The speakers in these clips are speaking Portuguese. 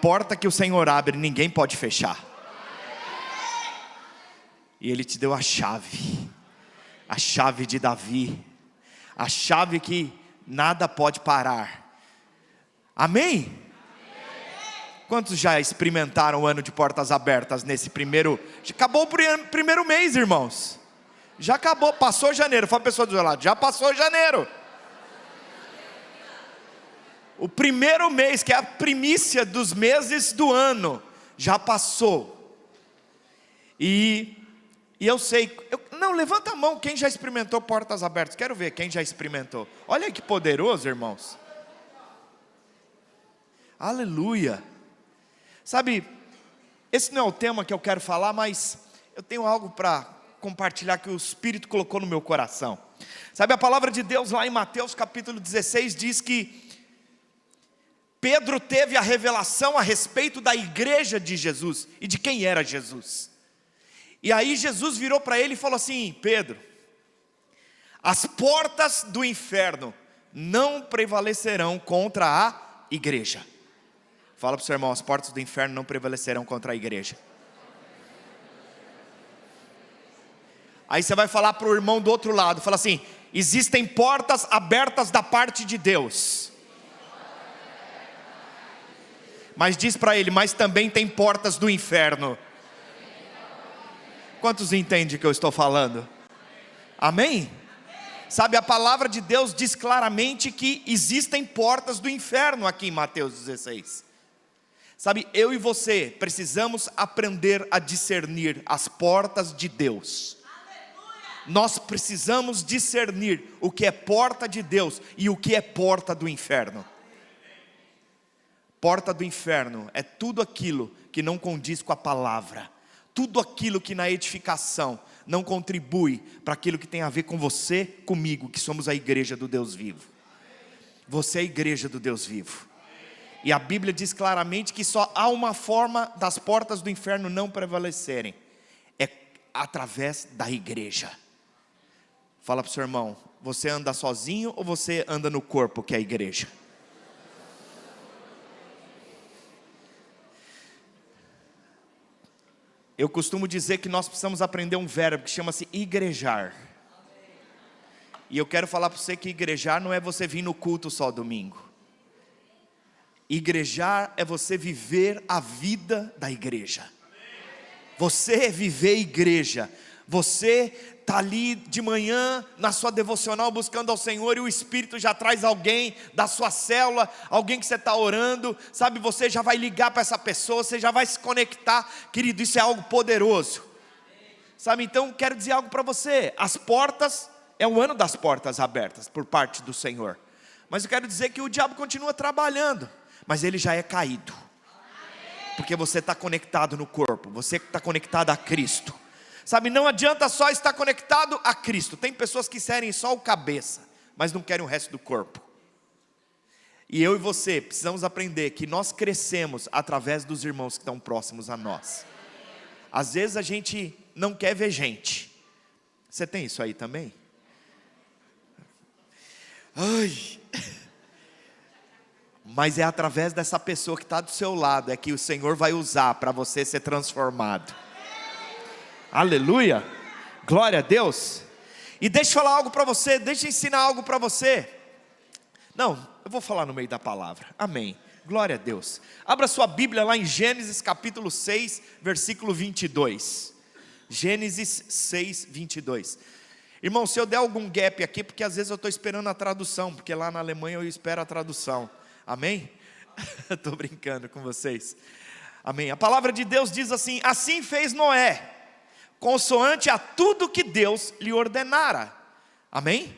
porta que o Senhor abre, ninguém pode fechar. E Ele te deu a chave de Davi, a chave que nada pode parar. Amém? Quantos já experimentaram o ano de portas abertas nesse primeiro? Acabou o primeiro mês, irmãos. Já acabou, passou janeiro. Fala a pessoa do seu lado, já passou janeiro. O primeiro mês, que é a primícia dos meses do ano, já passou. E eu sei, não, levanta a mão quem já experimentou portas abertas. Quero ver quem já experimentou. Olha que poderoso, irmãos. Aleluia. Sabe, esse não é o tema que eu quero falar, mas eu tenho algo para compartilhar que o Espírito colocou no meu coração. Sabe, a palavra de Deus lá em Mateus capítulo 16 diz que Pedro teve a revelação a respeito da igreja de Jesus e de quem era Jesus. E aí Jesus virou para ele e falou assim: Pedro, as portas do inferno não prevalecerão contra a igreja. Fala para o seu irmão, as portas do inferno não prevalecerão contra a igreja. Aí você vai falar para o irmão do outro lado, fala assim: existem portas abertas da parte de Deus. Mas diz para ele, mas também tem portas do inferno. Quantos entendem o que eu estou falando? Amém? Sabe, a palavra de Deus diz claramente que existem portas do inferno aqui em Mateus 16. Sabe, eu e você precisamos aprender a discernir as portas de Deus. Nós precisamos discernir o que é porta de Deus e o que é porta do inferno. Porta do inferno é tudo aquilo que não condiz com a palavra. Tudo aquilo que na edificação não contribui para aquilo que tem a ver com você, comigo, que somos a igreja do Deus vivo. Você é a igreja do Deus vivo. E a Bíblia diz claramente que só há uma forma das portas do inferno não prevalecerem. É através da igreja. Fala para o seu irmão, você anda sozinho ou você anda no corpo que é a igreja? Eu costumo dizer que nós precisamos aprender um verbo que chama-se igrejar. E eu quero falar para você que igrejar não é você vir no culto só domingo. Igrejar é você viver a vida da igreja. Você é viver igreja. Você está ali de manhã na sua devocional buscando ao Senhor e o Espírito já traz alguém da sua célula, alguém que você está orando, sabe, você já vai ligar para essa pessoa, você já vai se conectar, querido, isso é algo poderoso, sabe, então quero dizer algo para você, as portas, é o ano das portas abertas por parte do Senhor, mas eu quero dizer que o diabo continua trabalhando, mas ele já é caído, porque você está conectado no corpo, você está conectado a Cristo. Sabe, não adianta só estar conectado a Cristo. Tem pessoas que querem só o cabeça, mas não querem o resto do corpo. E eu e você precisamos aprender que nós crescemos através dos irmãos que estão próximos a nós. Às vezes a gente não quer ver gente. Você tem isso aí também? Ai. Mas é através dessa pessoa que está do seu lado é que o Senhor vai usar para você ser transformado. Aleluia, glória a Deus. E deixa eu falar algo para você, deixa eu ensinar algo para você. Não, eu vou falar no meio da palavra, amém, glória a Deus. Abra sua Bíblia lá em Gênesis capítulo 6, versículo 22. Gênesis 6, 22. Irmão, se eu der algum gap aqui, porque às vezes eu estou esperando a tradução, porque lá na Alemanha eu espero a tradução, amém? Estou brincando com vocês, amém. A palavra de Deus diz assim: assim fez Noé, consoante a tudo que Deus lhe ordenara. Amém?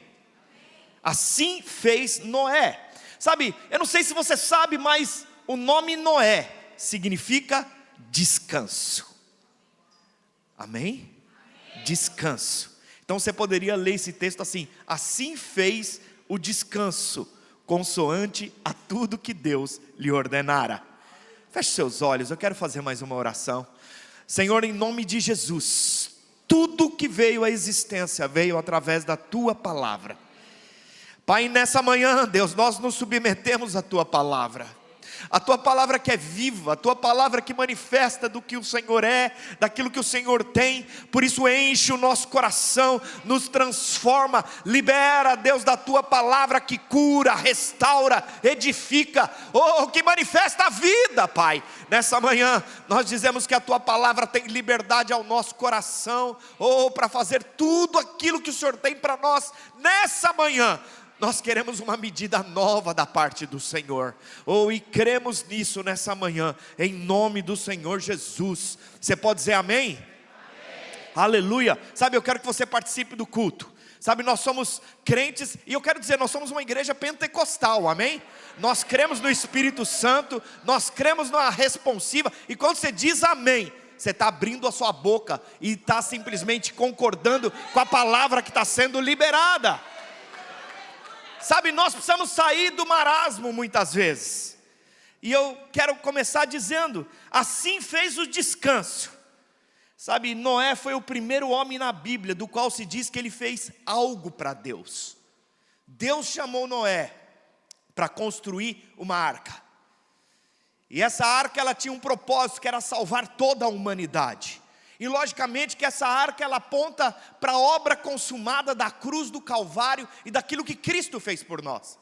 Assim fez Noé. Sabe, eu não sei se você sabe, mas o nome Noé significa descanso. Amém? Descanso. Então você poderia ler esse texto assim: assim fez o descanso, consoante a tudo que Deus lhe ordenara. Feche seus olhos, eu quero fazer mais uma oração. Senhor, em nome de Jesus, tudo que veio à existência veio através da Tua palavra. Pai, nessa manhã, Deus, nós nos submetemos à Tua palavra. a tua palavra que é viva, a tua palavra que manifesta do que o Senhor é, daquilo que o Senhor tem. Por isso enche o nosso coração, nos transforma, libera, Deus, da tua palavra que cura, restaura, edifica, que manifesta a vida, Pai. Nessa manhã nós dizemos que a tua palavra tem liberdade ao nosso coração, para fazer tudo aquilo que o Senhor tem para nós. Nessa manhã nós queremos uma medida nova da parte do Senhor, e cremos nisso nessa manhã, em nome do Senhor Jesus. Você pode dizer amém? Amém. Aleluia. Sabe, eu quero que você participe do culto. Sabe, nós somos crentes, e eu quero dizer, nós somos uma igreja pentecostal, amém? Nós cremos no Espírito Santo, nós cremos na responsiva, e quando você diz amém, você está abrindo a sua boca, e está simplesmente concordando com a palavra que está sendo liberada. Sabe, nós precisamos sair do marasmo muitas vezes, e eu quero começar dizendo, assim fez o descanso. Sabe, Noé foi o primeiro homem na Bíblia, do qual se diz que ele fez algo para Deus. Deus chamou Noé para construir uma arca, e essa arca ela tinha um propósito, que era salvar toda a humanidade. E logicamente que essa arca ela aponta para a obra consumada da cruz do Calvário, e daquilo que Cristo fez por nós.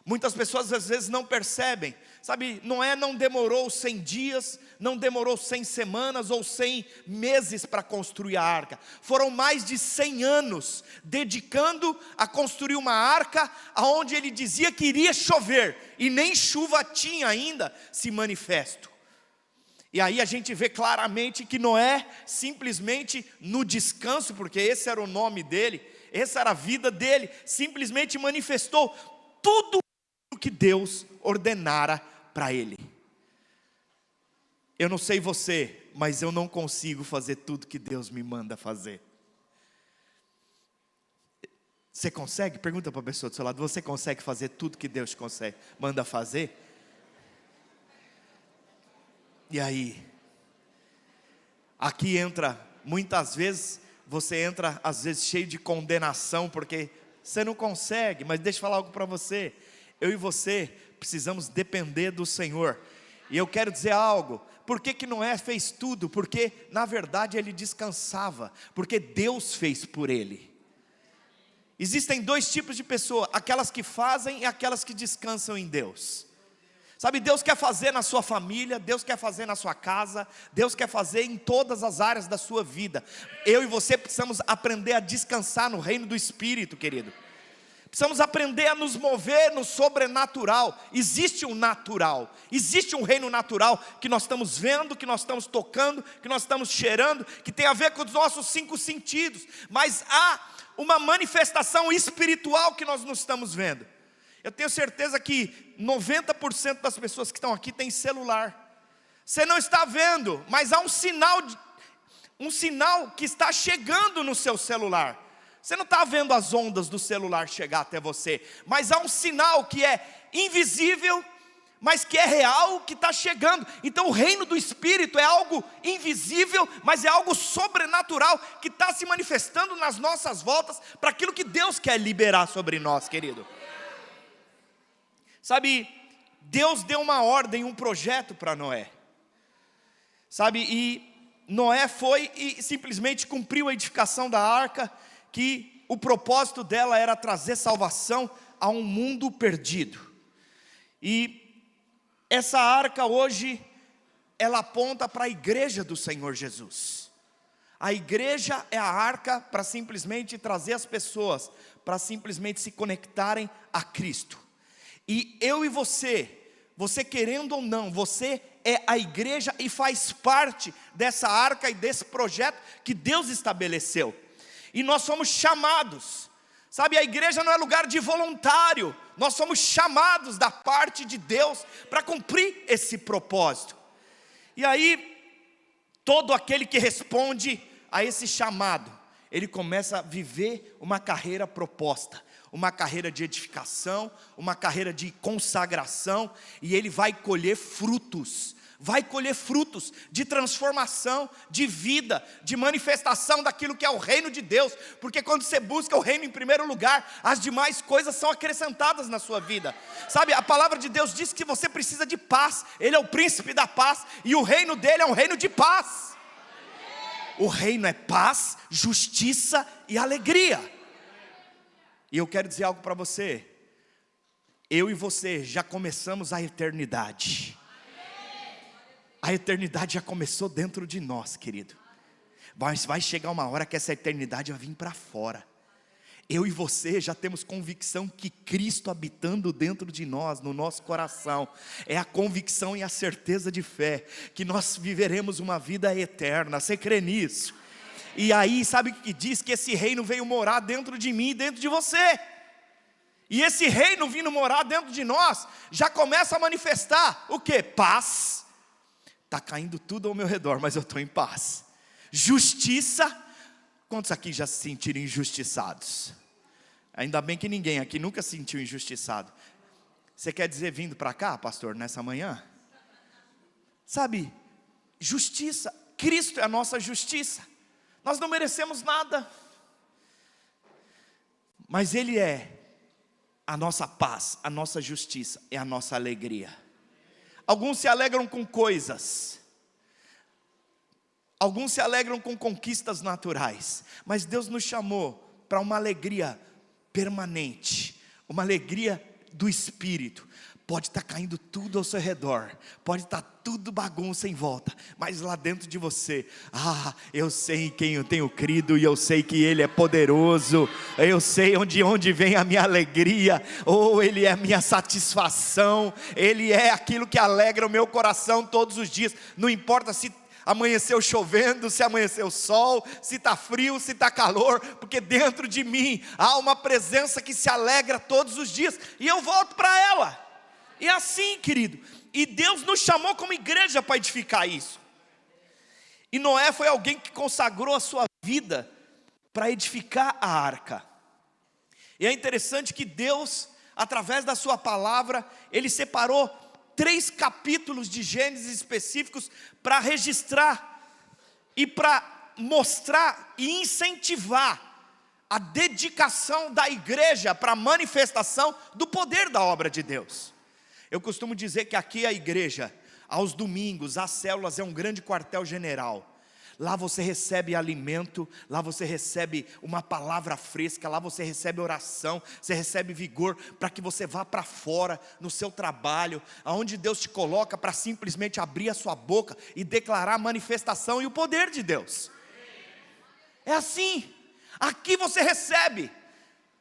Muitas pessoas às vezes não percebem. Sabe, Noé não demorou 100 dias, não demorou 100 semanas ou 100 meses para construir a arca. Foram mais de 100 anos dedicando a construir uma arca, onde ele dizia que iria chover, e nem chuva tinha ainda se manifesto. E aí a gente vê claramente que Noé, simplesmente no descanso, porque esse era o nome dele, essa era a vida dele, simplesmente manifestou tudo o que Deus ordenara para ele. Eu não sei você, mas eu não consigo fazer tudo que Deus me manda fazer. Você consegue? Pergunta para a pessoa do seu lado, você consegue fazer tudo que Deus manda fazer? E aí? Aqui entra, muitas vezes, você entra às vezes cheio de condenação, porque você não consegue. Mas deixa eu falar algo para você. Eu e você precisamos depender do Senhor. E eu quero dizer algo. Por que Noé fez tudo? Porque na verdade ele descansava, porque Deus fez por ele. Existem dois tipos de pessoas: aquelas que fazem e aquelas que descansam em Deus. Sabe, Deus quer fazer na sua família, Deus quer fazer na sua casa, Deus quer fazer em todas as áreas da sua vida. Eu e você precisamos aprender a descansar no reino do Espírito, querido. Precisamos aprender a nos mover no sobrenatural. Existe um natural, existe um reino natural que nós estamos vendo, que nós estamos tocando, que nós estamos cheirando, que tem a ver com os nossos 5 sentidos. Mas há uma manifestação espiritual que nós não estamos vendo. Eu tenho certeza que 90% das pessoas que estão aqui têm celular. Você não está vendo, mas há um sinal que está chegando no seu celular. Você não está vendo as ondas do celular chegar até você, mas há um sinal que é invisível, mas que é real, que está chegando. Então o reino do Espírito é algo invisível, mas é algo sobrenatural, que está se manifestando nas nossas voltas, para aquilo que Deus quer liberar sobre nós, querido. Sabe, Deus deu uma ordem, um projeto para Noé. Sabe, e Noé foi e simplesmente cumpriu a edificação da arca, que o propósito dela era trazer salvação a um mundo perdido. E essa arca hoje, ela aponta para a igreja do Senhor Jesus. A igreja é a arca para simplesmente trazer as pessoas, para simplesmente se conectarem a Cristo. E eu e você querendo ou não, você é a igreja e faz parte dessa arca e desse projeto que Deus estabeleceu. E nós somos chamados. Sabe, a igreja não é lugar de voluntário. Nós somos chamados da parte de Deus para cumprir esse propósito. E aí, todo aquele que responde a esse chamado, ele começa a viver uma carreira proposta, uma carreira de edificação, uma carreira de consagração, e ele vai colher frutos, vai colher frutos de transformação, de vida, de manifestação daquilo que é o reino de Deus, porque quando você busca o reino em primeiro lugar, as demais coisas são acrescentadas na sua vida. Sabe, a palavra de Deus diz que você precisa de paz, Ele é o príncipe da paz, e o reino dele é um reino de paz. O reino é paz, justiça e alegria. E eu quero dizer algo para você, eu e você já começamos a eternidade. A eternidade já começou dentro de nós, querido. Mas vai chegar uma hora que essa eternidade vai vir para fora. Eu e você já temos convicção que Cristo habitando dentro de nós, no nosso coração, é a convicção e a certeza de fé, que nós viveremos uma vida eterna. Você crê nisso? E aí, sabe o que diz? Que esse reino veio morar dentro de mim e dentro de você. E esse reino vindo morar dentro de nós, já começa a manifestar o quê? Paz. Está caindo tudo ao meu redor, mas eu estou em paz. Justiça. Quantos aqui já se sentiram injustiçados? Ainda bem que ninguém aqui nunca se sentiu injustiçado. Você quer dizer vindo para cá, pastor, nessa manhã? Sabe, justiça. Cristo é a nossa justiça. Nós não merecemos nada, mas Ele é a nossa paz, a nossa justiça, é a nossa alegria. Alguns se alegram com coisas, alguns se alegram com conquistas naturais, mas Deus nos chamou para uma alegria permanente, uma alegria do Espírito. Pode estar caindo tudo ao seu redor, pode estar tudo bagunça em volta, mas lá dentro de você, eu sei em quem eu tenho crido, e eu sei que Ele é poderoso, eu sei onde vem a minha alegria, Ele é a minha satisfação, Ele é aquilo que alegra o meu coração todos os dias. Não importa se amanheceu chovendo, se amanheceu sol, se está frio, se está calor, porque dentro de mim há uma presença que se alegra todos os dias, e eu volto para ela. E assim, querido, e Deus nos chamou como igreja para edificar isso. E Noé foi alguém que consagrou a sua vida para edificar a arca. E é interessante que Deus, através da sua palavra, Ele separou 3 capítulos de Gênesis específicos para registrar e para mostrar e incentivar a dedicação da igreja para a manifestação do poder da obra de Deus. Eu costumo dizer que aqui a igreja, aos domingos, as células é um grande quartel-general. Lá você recebe alimento, lá você recebe uma palavra fresca, lá você recebe oração, você recebe vigor para que você vá para fora no seu trabalho, aonde Deus te coloca para simplesmente abrir a sua boca e declarar a manifestação e o poder de Deus. É assim, aqui você recebe,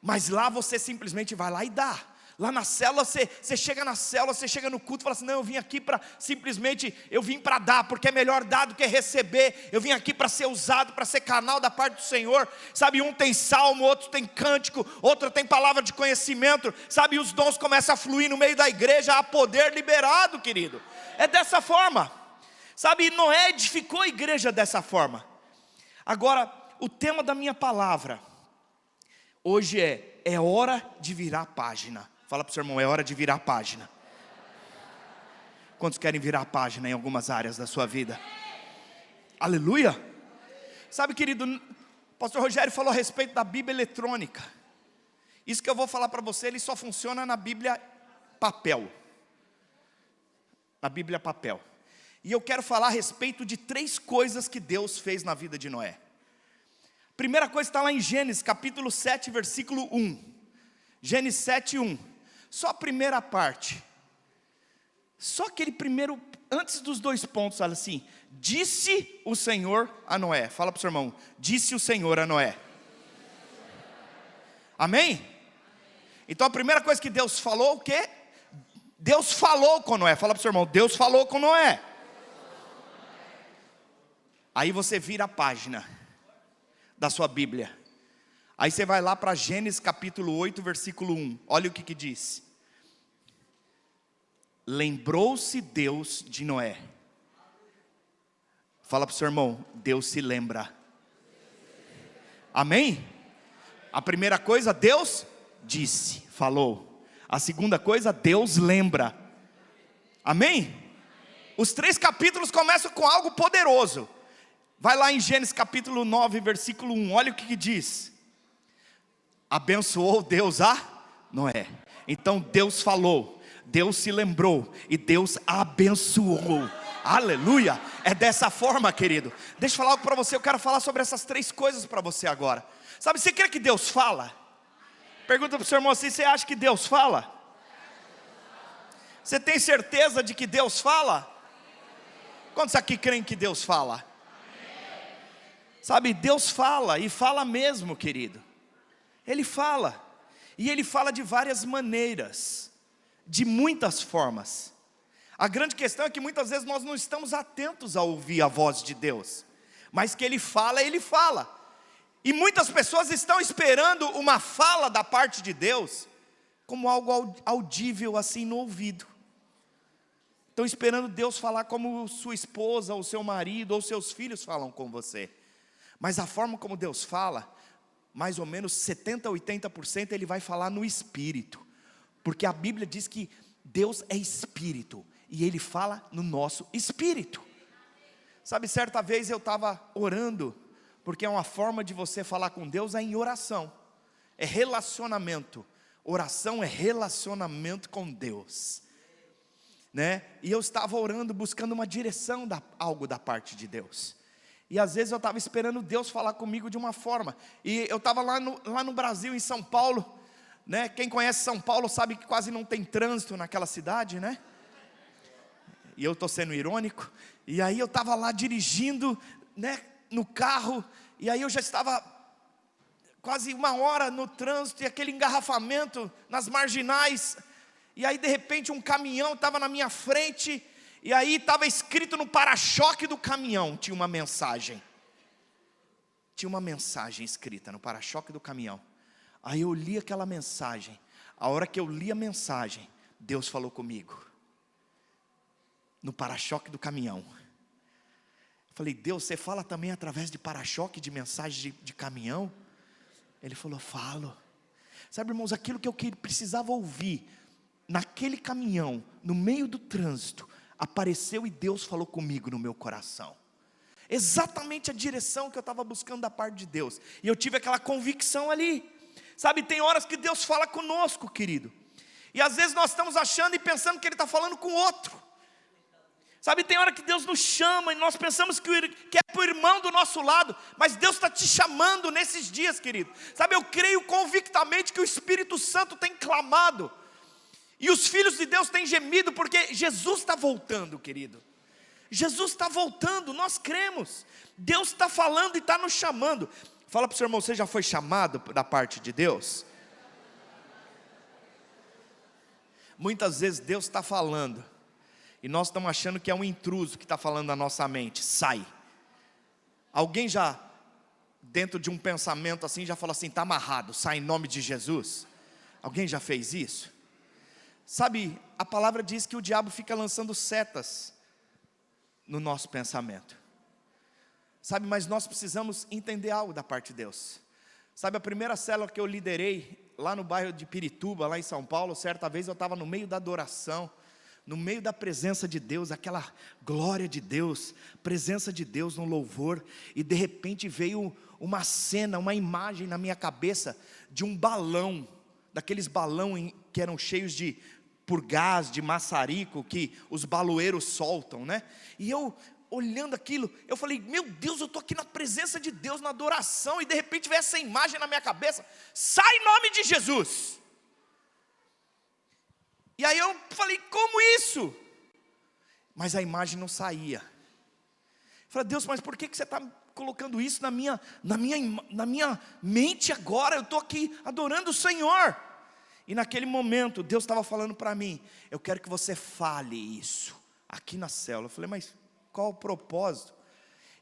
mas lá você simplesmente vai lá e dá. Lá na célula, você chega na célula, você chega no culto e fala assim, não, eu vim aqui para simplesmente, eu vim para dar, porque é melhor dar do que receber. Eu vim aqui para ser usado, para ser canal da parte do Senhor. Sabe, um tem salmo, outro tem cântico, outro tem palavra de conhecimento. Sabe, e os dons começam a fluir no meio da igreja, há poder liberado, querido. É dessa forma. Sabe, Noé edificou a igreja dessa forma. Agora, o tema da minha palavra hoje é hora de virar a página. Fala para o seu irmão, é hora de virar a página. Quantos querem virar a página em algumas áreas da sua vida? Aleluia. Sabe, querido, o pastor Rogério falou a respeito da Bíblia eletrônica. Isso que eu vou falar para você, ele só funciona na Bíblia papel. Na Bíblia papel. E eu quero falar a respeito de 3 coisas que Deus fez na vida de Noé. Primeira coisa está lá em Gênesis, capítulo 7, versículo 1. Gênesis 7, 1. Só a primeira parte. Só aquele primeiro, antes dos 2 pontos, olha assim. Disse o Senhor a Noé. Fala para o seu irmão. Disse o Senhor a Noé. Amém? Então a primeira coisa que Deus falou, o quê? Deus falou com Noé. Fala para o seu irmão. Deus falou com Noé. Aí você vira a página da sua Bíblia. Aí você vai lá para Gênesis capítulo 8, versículo 1. Olha o que diz. Lembrou-se Deus de Noé. Fala para o seu irmão, Deus se lembra. Amém? A primeira coisa, Deus disse, falou. A segunda coisa, Deus lembra. Amém? os 3 capítulos começam com algo poderoso. Vai lá em Gênesis capítulo 9, versículo 1, olha o que diz. Abençoou Deus a Noé. Então Deus falou, Deus se lembrou e Deus abençoou. Aleluia, é dessa forma, querido. Deixa eu falar algo para você, eu quero falar sobre essas 3 coisas para você agora. Sabe, você crê que Deus fala? Pergunta para o seu irmão assim, você acha que Deus fala? Você tem certeza de que Deus fala? Quantos aqui creem que Deus fala? Sabe, Deus fala, e fala mesmo, querido. Ele fala, e Ele fala de várias maneiras, de muitas formas. A grande questão é que muitas vezes nós não estamos atentos a ouvir a voz de Deus, mas que Ele fala, Ele fala. E muitas pessoas estão esperando uma fala da parte de Deus, como algo audível assim no ouvido. Estão esperando Deus falar como sua esposa, ou seu marido, ou seus filhos falam com você. Mas a forma como Deus fala, mais ou menos 70% a 80% Ele vai falar no Espírito. Porque a Bíblia diz que Deus é Espírito, e Ele fala no nosso Espírito. Sabe, certa vez eu estava orando, porque é uma forma de você falar com Deus é em oração. É relacionamento. Oração é relacionamento com Deus. Né? E eu estava orando, buscando uma direção, algo da parte de Deus. E às vezes eu estava esperando Deus falar comigo de uma forma. E eu estava lá no Brasil, em São Paulo, né? Quem conhece São Paulo sabe que quase não tem trânsito naquela cidade, né? E eu estou sendo irônico. E aí eu estava lá dirigindo, né, no carro. E aí eu já estava quase 1 hora no trânsito, e aquele engarrafamento nas marginais. E aí de repente um caminhão estava na minha frente, e aí estava escrito no para-choque do caminhão, tinha uma mensagem. Tinha uma mensagem escrita no para-choque do caminhão. Aí eu li aquela mensagem. A hora que eu li a mensagem, Deus falou comigo. No para-choque do caminhão. Eu falei, Deus, você fala também através de para-choque, de mensagem de caminhão? Ele falou, falo. Sabe, irmãos, aquilo que eu precisava ouvir, naquele caminhão, no meio do trânsito, apareceu e Deus falou comigo no meu coração. Exatamente a direção que eu estava buscando da parte de Deus. E eu tive aquela convicção ali. Sabe, tem horas que Deus fala conosco, querido. E às vezes nós estamos achando e pensando que Ele está falando com outro. Sabe, tem hora que Deus nos chama e nós pensamos que é para o irmão do nosso lado, mas Deus está te chamando nesses dias, querido. Sabe, eu creio convictamente que o Espírito Santo tem clamado. E os filhos de Deus têm gemido, porque Jesus está voltando, querido. Jesus está voltando, nós cremos. Deus está falando e está nos chamando. Fala para o seu irmão, você já foi chamado da parte de Deus? Muitas vezes Deus está falando, e nós estamos achando que é um intruso que está falando na nossa mente. Sai. Alguém já, dentro de um pensamento assim, já falou assim, está amarrado, sai em nome de Jesus? Alguém já fez isso? Sabe, a palavra diz que o diabo fica lançando setas no nosso pensamento. Sabe, mas nós precisamos entender algo da parte de Deus. Sabe, a primeira célula que eu liderei, lá no bairro de Pirituba, lá em São Paulo, certa vez eu estava no meio da adoração, no meio da presença de Deus, aquela glória de Deus, presença de Deus no louvor, e de repente veio uma cena, uma imagem na minha cabeça, de um balão, daqueles balões que eram cheios por gás, de maçarico, que os baloeiros soltam, né? E eu, olhando aquilo, eu falei, meu Deus, eu estou aqui na presença de Deus, na adoração, e de repente veio essa imagem na minha cabeça, sai em nome de Jesus. E aí eu falei, como isso? Mas a imagem não saía. Eu falei, Deus, mas por que você está colocando isso na minha mente agora? Eu estou aqui adorando o Senhor. E naquele momento, Deus estava falando para mim, eu quero que você fale isso, aqui na célula. Eu falei, mas qual o propósito?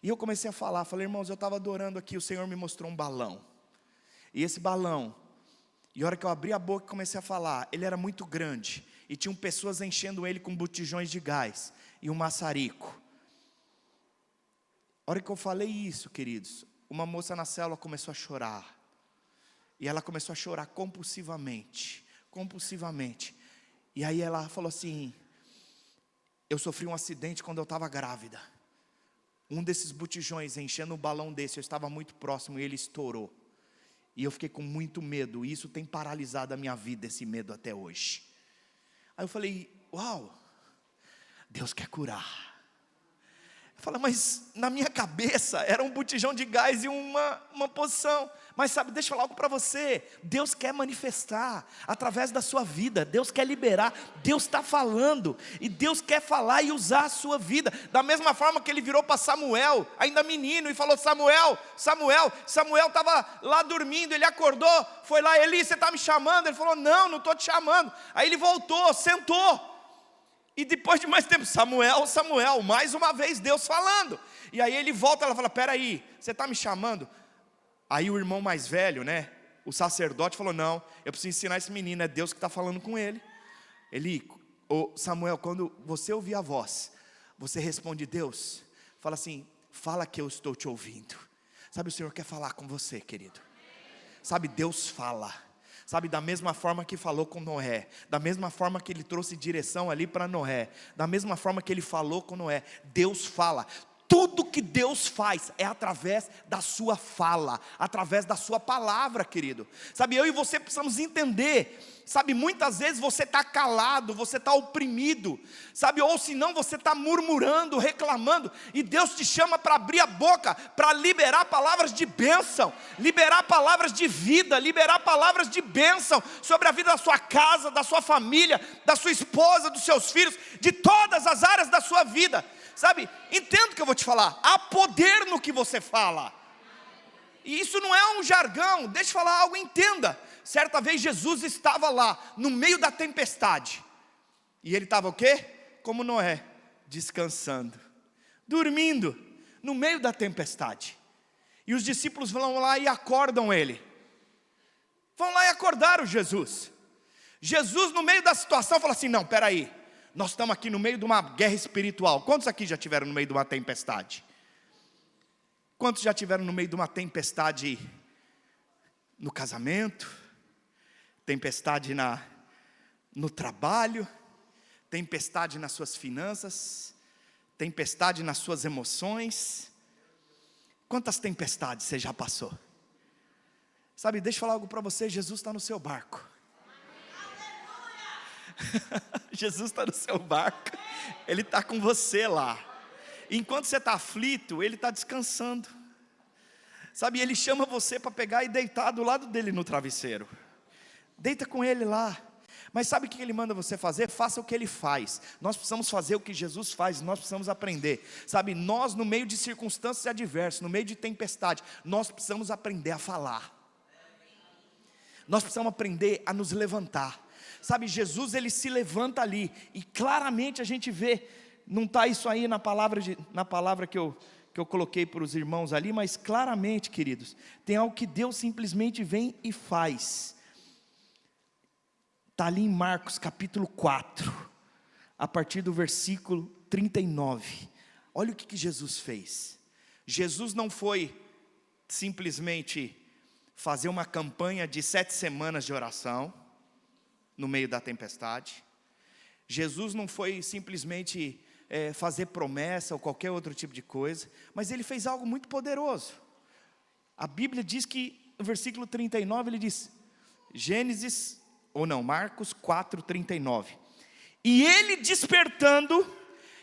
E eu comecei a falar, falei, irmãos, eu estava adorando aqui, o Senhor me mostrou um balão. E esse balão, e a hora que eu abri a boca e comecei a falar, ele era muito grande, e tinham pessoas enchendo ele com botijões de gás, e um maçarico. A hora que eu falei isso, queridos, uma moça na célula começou a chorar. E ela começou a chorar compulsivamente. E aí ela falou assim, Eu sofri um acidente quando eu estava grávida. Um desses botijões, enchendo um balão desse, eu estava muito próximo e ele estourou. E eu fiquei com muito medo, e isso tem paralisado a minha vida, esse medo até hoje. Aí eu falei, uau, Deus quer curar. Eu falei, mas na minha cabeça era um botijão de gás e uma poção. Mas sabe, deixa eu falar algo para você. Deus quer manifestar através da sua vida. Deus quer liberar. Deus está falando. E Deus quer falar e usar a sua vida. Da mesma forma que ele virou para Samuel, ainda menino, e falou, Samuel. Samuel estava lá dormindo, ele acordou, foi lá, Eli, você está me chamando? Ele falou, não estou te chamando. Aí ele voltou, sentou. E depois de mais tempo, Samuel, mais uma vez Deus falando. E aí ele volta, ela fala, peraí, você está me chamando? Aí o irmão mais velho, né, o sacerdote falou, não, eu preciso ensinar esse menino, é Deus que está falando com ele. Samuel, quando você ouvir a voz, você responde Deus, fala assim, fala que eu estou te ouvindo. Sabe, o Senhor quer falar com você, querido. Sabe, Deus fala. Sabe, da mesma forma que falou com Noé, da mesma forma que ele trouxe direção ali para Noé, da mesma forma que ele falou com Noé, Deus fala. Tudo que Deus faz é através da sua fala, através da sua palavra, querido. Sabe, eu e você precisamos entender. Sabe, muitas vezes você está calado, você está oprimido. Sabe, ou se não você está murmurando, reclamando. E Deus te chama para abrir a boca, para liberar palavras de bênção. Liberar palavras de vida, liberar palavras de bênção. Sobre a vida da sua casa, da sua família, da sua esposa, dos seus filhos. De todas as áreas da sua vida. Sabe, entenda o que eu vou te falar, há poder no que você fala, e isso não é um jargão, deixa eu falar algo, entenda. Certa vez Jesus estava lá, no meio da tempestade, e ele estava o quê? Como Noé, descansando, dormindo, no meio da tempestade, e os discípulos vão lá e acordam ele, vão lá e acordaram Jesus. Jesus no meio da situação fala assim, não, peraí, nós estamos aqui no meio de uma guerra espiritual. Quantos aqui já estiveram no meio de uma tempestade? Quantos já estiveram no meio de uma tempestade no casamento? Tempestade no trabalho? Tempestade nas suas finanças? Tempestade nas suas emoções? Quantas tempestades você já passou? Sabe, deixa eu falar algo para você, Jesus está no seu barco. Jesus está no seu barco, Ele está com você lá. Enquanto você está aflito, Ele está descansando. Sabe, Ele chama você para pegar e deitar do lado dele no travesseiro. Deita com Ele lá. Mas sabe o que Ele manda você fazer? Faça o que Ele faz. Nós precisamos fazer o que Jesus faz, nós precisamos aprender. Sabe, nós no meio de circunstâncias adversas, no meio de tempestade, nós precisamos aprender a falar. Nós precisamos aprender a nos levantar. Sabe, Jesus ele se levanta ali, e claramente a gente vê, não está isso aí na palavra que eu coloquei para os irmãos ali, mas claramente, queridos, tem algo que Deus simplesmente vem e faz. Está ali em Marcos capítulo 4, a partir do versículo 39, olha o que Jesus fez. Jesus não foi simplesmente fazer uma campanha de 7 semanas de oração, no meio da tempestade. Jesus não foi simplesmente fazer promessa ou qualquer outro tipo de coisa, mas Ele fez algo muito poderoso. A Bíblia diz que, no versículo 39, Ele diz, Marcos 4, 39. E Ele despertando,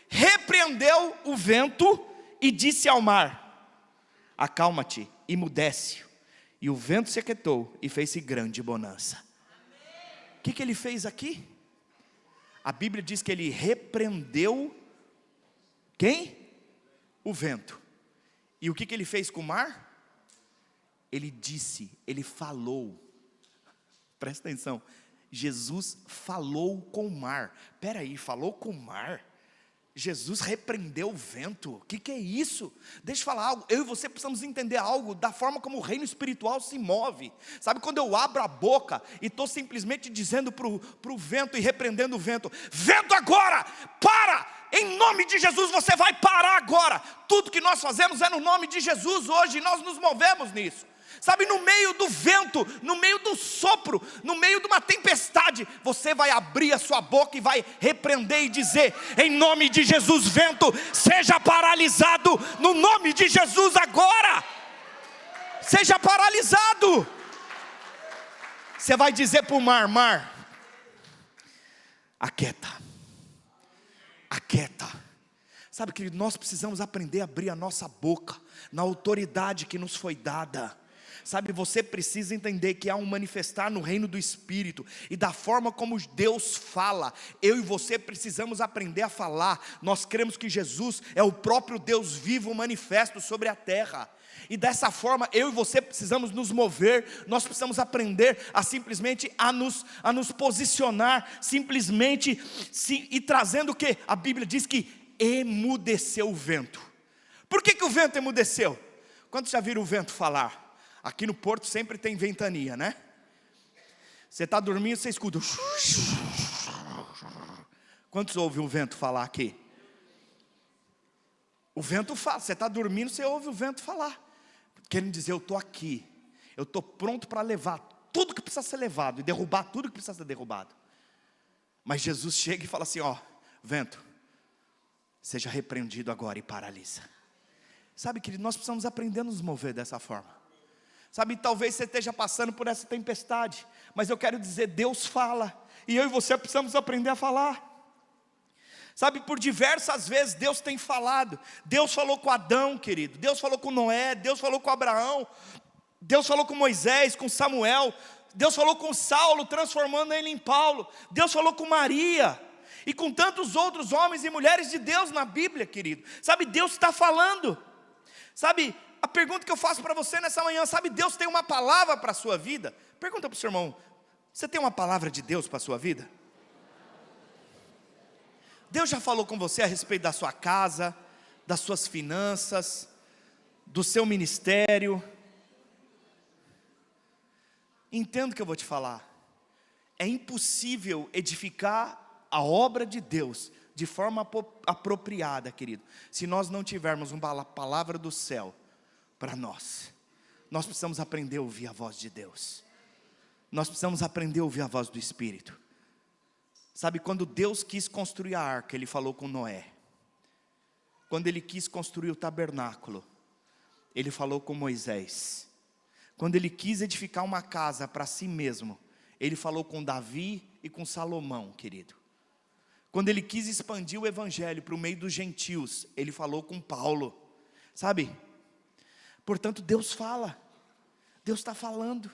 repreendeu o vento e disse ao mar, acalma-te, emudece. E o vento se aquietou e fez-se grande bonança. O que Ele fez aqui? A Bíblia diz que Ele repreendeu quem? O vento. E o que Ele fez com o mar? Ele disse, Ele falou. Presta atenção, Jesus falou com o mar. Espera aí, falou com o mar? Jesus repreendeu o vento, o que é isso? Deixa eu falar algo, eu e você precisamos entender algo da forma como o reino espiritual se move. Sabe, quando eu abro a boca e estou simplesmente dizendo para o vento e repreendendo o vento, vento agora, para! em nome de Jesus você vai parar agora. Tudo que nós fazemos é no nome de Jesus hoje, e nós nos movemos nisso. Sabe, no meio do vento, no meio do sopro, no meio de uma tempestade, você vai abrir a sua boca e vai repreender e dizer: em nome de Jesus, vento, seja paralisado, no nome de Jesus agora, seja paralisado. Você vai dizer para o mar: mar, aquieta, aquieta. Sabe, querido, nós precisamos aprender a abrir a nossa boca, na autoridade que nos foi dada. Sabe, você precisa entender que há um manifestar no reino do Espírito, e da forma como Deus fala, eu e você precisamos aprender a falar. Nós cremos que Jesus é o próprio Deus vivo manifesto sobre a terra, e dessa forma eu e você precisamos nos mover. Nós precisamos aprender a simplesmente a nos posicionar, simplesmente e trazendo o que? A Bíblia diz que emudeceu o vento. Por que o vento emudeceu? Quantos já viram o vento falar? Aqui no Porto sempre tem ventania, né? Você está dormindo, você escuta. Quantos ouvem o vento falar aqui? O vento fala. Você está dormindo, você ouve o vento falar, querendo dizer: eu estou aqui, eu estou pronto para levar tudo que precisa ser levado, e derrubar tudo que precisa ser derrubado. Mas Jesus chega e fala assim: ó, vento, seja repreendido agora e paralisa. Sabe, querido, nós precisamos aprender a nos mover dessa forma. Sabe, talvez você esteja passando por essa tempestade, mas eu quero dizer: Deus fala, e eu e você precisamos aprender a falar. Sabe, por diversas vezes Deus tem falado. Deus falou com Adão, querido, Deus falou com Noé, Deus falou com Abraão, Deus falou com Moisés, com Samuel, Deus falou com Saulo, transformando ele em Paulo, Deus falou com Maria, e com tantos outros homens e mulheres de Deus na Bíblia, querido. Sabe, Deus está falando. Sabe, a pergunta que eu faço para você nessa manhã: sabe, Deus tem uma palavra para a sua vida? Pergunta para o seu irmão: você tem uma palavra de Deus para a sua vida? Deus já falou com você a respeito da sua casa, das suas finanças, do seu ministério? Entenda o que eu vou te falar. É impossível edificar a obra de Deus de forma apropriada, querido, se nós não tivermos uma palavra do céu para nós. Nós precisamos aprender a ouvir a voz de Deus. Nós precisamos aprender a ouvir a voz do Espírito. Sabe, quando Deus quis construir a arca, Ele falou com Noé. Quando Ele quis construir o tabernáculo, Ele falou com Moisés. Quando Ele quis edificar uma casa para si mesmo, Ele falou com Davi e com Salomão, querido. Quando Ele quis expandir o Evangelho para o meio dos gentios, Ele falou com Paulo. Sabe, portanto, Deus fala. Deus está falando.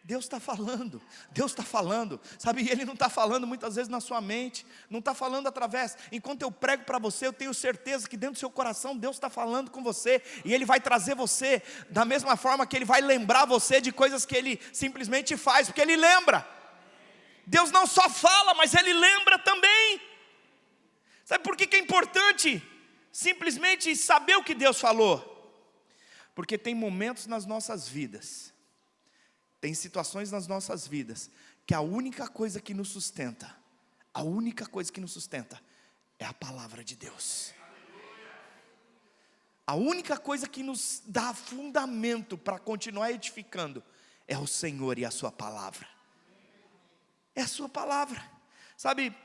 Deus está falando, Deus está falando, sabe, Ele não está falando muitas vezes na sua mente, não está falando através, enquanto eu prego para você, eu tenho certeza que dentro do seu coração, Deus está falando com você, e Ele vai trazer você, da mesma forma que Ele vai lembrar você de coisas que Ele simplesmente faz, porque Ele lembra. Deus não só fala, mas Ele lembra também. Sabe por que é importante simplesmente saber o que Deus falou? Porque tem momentos nas nossas vidas, tem situações nas nossas vidas, que a única coisa que nos sustenta, é a palavra de Deus. A única coisa que nos dá fundamento para continuar edificando, é o Senhor e a sua palavra. É a sua palavra. Sabe,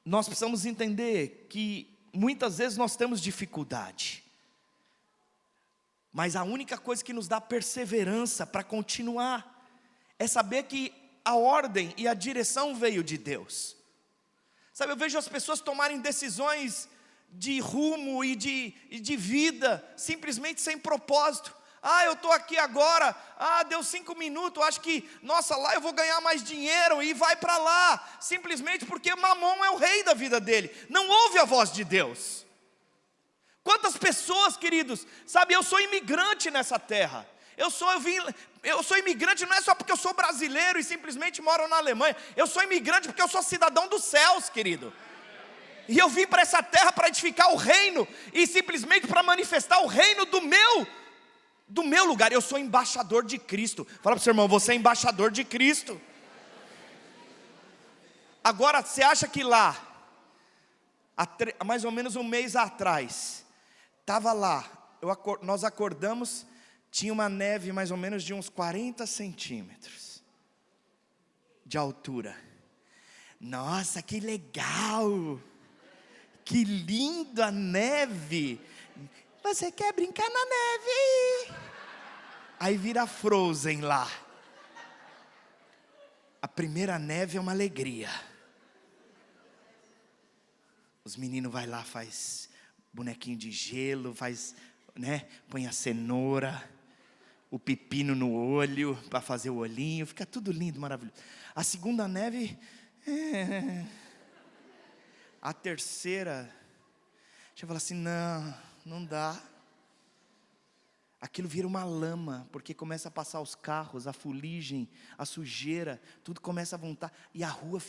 nós precisamos entender que muitas vezes nós temos dificuldade, mas a única coisa que nos dá perseverança para continuar, é saber que a ordem e a direção veio de Deus. Sabe, eu vejo as pessoas tomarem decisões de rumo e de vida, simplesmente sem propósito. Eu estou aqui agora, deu 5 minutos, acho que, nossa, lá eu vou ganhar mais dinheiro, e vai para lá, simplesmente porque Mamon é o rei da vida dele, não ouve a voz de Deus. Quantas pessoas, queridos, sabe, eu sou imigrante nessa terra, eu sou imigrante não é só porque eu sou brasileiro e simplesmente moro na Alemanha, eu sou imigrante porque eu sou cidadão dos céus, querido. E eu vim para essa terra para edificar o reino, e simplesmente para manifestar o reino do meu lugar. Eu sou embaixador de Cristo. Fala para o seu irmão: você é embaixador de Cristo. Agora, você acha que lá há mais ou menos um mês atrás, estava lá, nós acordamos, tinha uma neve mais ou menos de uns 40 centímetros de altura. Nossa, que legal, que lindo a neve. Você quer brincar na neve? Aí vira Frozen lá. A primeira neve é uma alegria. Os meninos vai lá, faz bonequinho de gelo, faz, né, põe a cenoura, o pepino no olho, para fazer o olhinho, fica tudo lindo, maravilhoso. A segunda neve, a terceira, já fala assim, não dá. Aquilo vira uma lama, porque começa a passar os carros, a fuligem, a sujeira, tudo começa a voltar, e a rua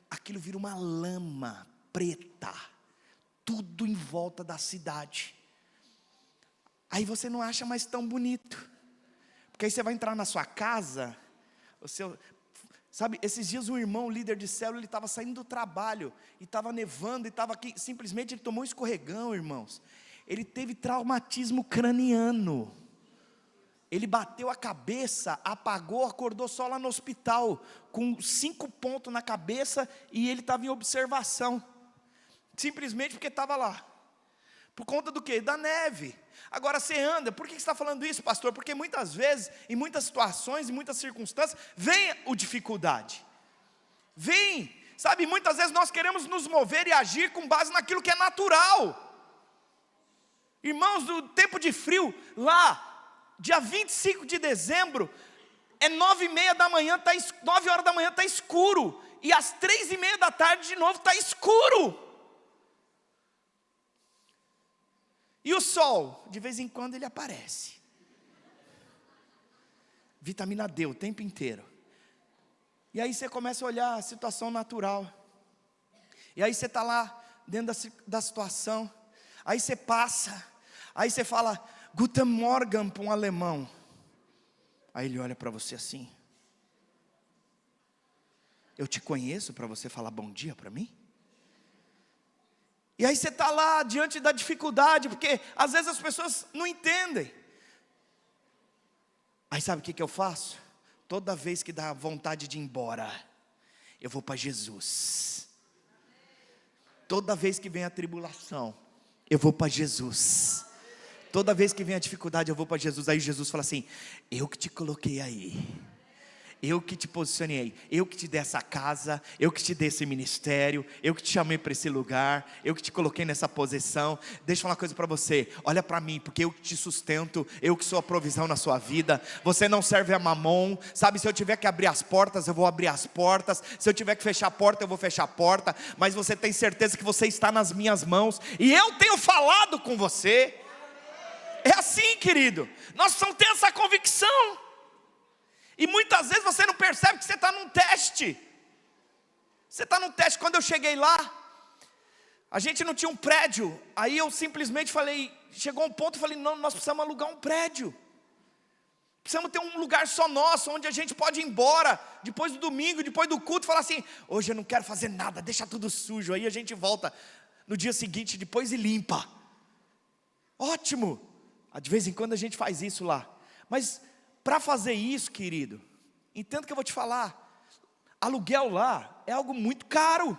aquilo vira uma lama preta, tudo em volta da cidade. Aí você não acha mais tão bonito, porque aí você vai entrar na sua casa, sabe, esses dias um irmão, líder de célula, ele estava saindo do trabalho, e estava nevando, e estava aqui, simplesmente ele tomou um escorregão, irmãos. Ele teve traumatismo craniano. Ele bateu a cabeça, apagou, acordou só lá no hospital, com 5 pontos na cabeça, e ele estava em observação. Simplesmente porque estava lá. Por conta do quê? Da neve. Agora você anda, por que você está falando isso, pastor? Porque muitas vezes, em muitas situações, em muitas circunstâncias, vem a dificuldade. Vem, sabe, muitas vezes nós queremos nos mover e agir com base naquilo que é natural. Irmãos, no tempo de frio, lá, dia 25 de dezembro, é 9h30 da manhã, 9 horas da manhã está escuro, e às 3h30 da tarde de novo está escuro. E o sol, de vez em quando ele aparece. Vitamina D o tempo inteiro. E aí você começa a olhar a situação natural. E aí você está lá, dentro da situação, aí você passa. Aí você fala, Guten Morgen para um alemão. Aí ele olha para você assim. Eu te conheço para você falar bom dia para mim? E aí você está lá diante da dificuldade, porque às vezes as pessoas não entendem. Aí sabe o que eu faço? Toda vez que dá vontade de ir embora, eu vou para Jesus. Toda vez que vem a tribulação, eu vou para Jesus. Toda vez que vem a dificuldade, eu vou para Jesus. Aí Jesus fala assim, eu que te coloquei aí, eu que te posicionei, eu que te dei essa casa, eu que te dei esse ministério, eu que te chamei para esse lugar, eu que te coloquei nessa posição. Deixa eu falar uma coisa para você, olha para mim, porque eu que te sustento, eu que sou a provisão na sua vida. Você não serve a mamon, sabe, se eu tiver que abrir as portas, eu vou abrir as portas, se eu tiver que fechar a porta, eu vou fechar a porta, mas você tem certeza que você está nas minhas mãos, e eu tenho falado com você. É assim, querido, nós precisamos ter essa convicção. E muitas vezes você não percebe que você está num teste. Você está num teste. Quando eu cheguei lá, a gente não tinha um prédio. Aí eu simplesmente falei, chegou um ponto, eu falei, não, nós precisamos alugar um prédio. Precisamos ter um lugar só nosso, onde a gente pode ir embora, depois do domingo, depois do culto, falar assim, hoje eu não quero fazer nada, deixa tudo sujo. Aí a gente volta no dia seguinte, depois e limpa. Ótimo. De vez em quando a gente faz isso lá. Mas para fazer isso, querido, entenda que eu vou te falar, aluguel lá é algo muito caro.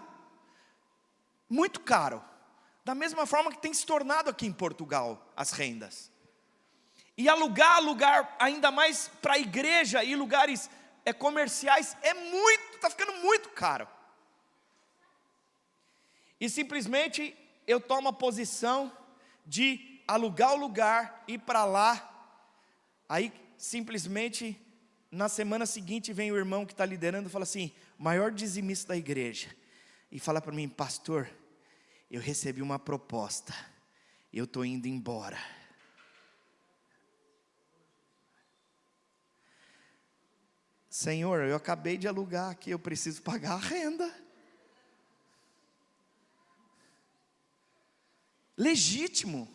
Muito caro. Da mesma forma que tem se tornado aqui em Portugal as rendas. E alugar lugar ainda mais para a igreja e lugares comerciais está ficando muito caro. E simplesmente eu tomo a posição de alugar o lugar, ir para lá. Aí simplesmente na semana seguinte vem o irmão que está liderando e fala assim, maior dizimista da igreja, e fala para mim, pastor, eu recebi uma proposta, eu estou indo embora. Senhor, eu acabei de alugar aqui, eu preciso pagar a renda. Legítimo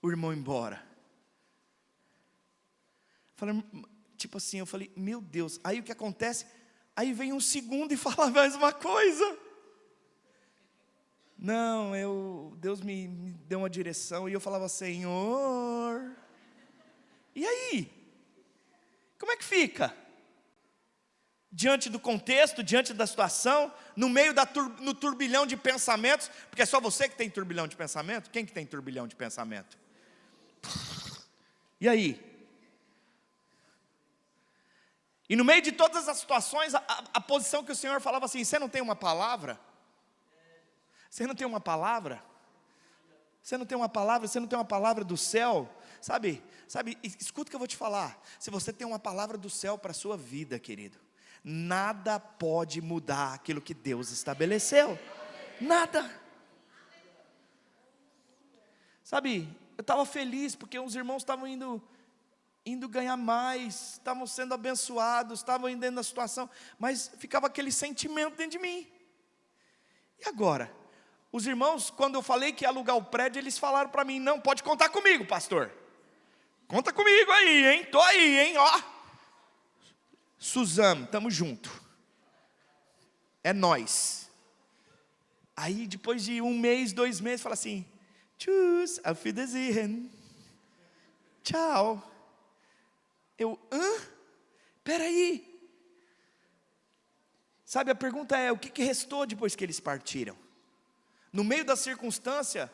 o irmão ir embora. Falei, tipo assim, eu falei, meu Deus. Aí o que acontece? Aí vem um segundo e fala a mesma coisa. Não, Deus me deu uma direção, e eu falava, Senhor, e aí? Como é que fica? Diante do contexto, diante da situação, no meio no turbilhão de pensamentos, porque é só você que tem turbilhão de pensamento? Quem que tem turbilhão de pensamento? E aí? E no meio de todas as situações, a posição que o Senhor falava assim, você não tem uma palavra? Você não tem uma palavra? Você não tem uma palavra? Você não tem uma palavra do céu? Sabe, escuta o que eu vou te falar. Se você tem uma palavra do céu para a sua vida, querido, nada pode mudar aquilo que Deus estabeleceu. Nada. Sabe, eu estava feliz porque os irmãos estavam indo ganhar mais, estavam sendo abençoados, estavam indo dentro da situação, mas ficava aquele sentimento dentro de mim. E agora? Os irmãos, quando eu falei que ia alugar o prédio, eles falaram para mim, não, pode contar comigo, pastor. Conta comigo aí, hein? Tô aí, hein? Ó. Suzano, tamo junto. É nós. Aí depois de 1 mês, 2 meses, fala assim, tschüss, auf Wiedersehen. Tchau. Peraí. Sabe, a pergunta é, o que restou depois que eles partiram? No meio da circunstância,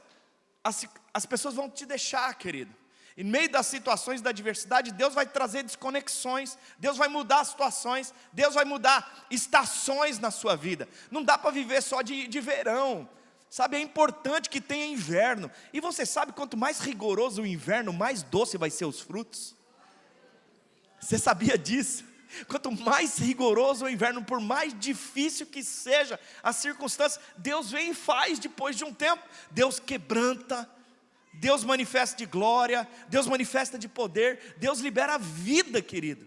as pessoas vão te deixar, querido. E no meio das situações da adversidade, Deus vai trazer desconexões, Deus vai mudar situações, Deus vai mudar estações na sua vida. Não dá para viver só de verão. Sabe, é importante que tenha inverno. E você sabe, quanto mais rigoroso o inverno, mais doce vai ser os frutos. Você sabia disso? Quanto mais rigoroso o inverno, por mais difícil que seja a circunstância, Deus vem e faz depois de um tempo. Deus quebranta, Deus manifesta de glória, Deus manifesta de poder, Deus libera a vida, querido.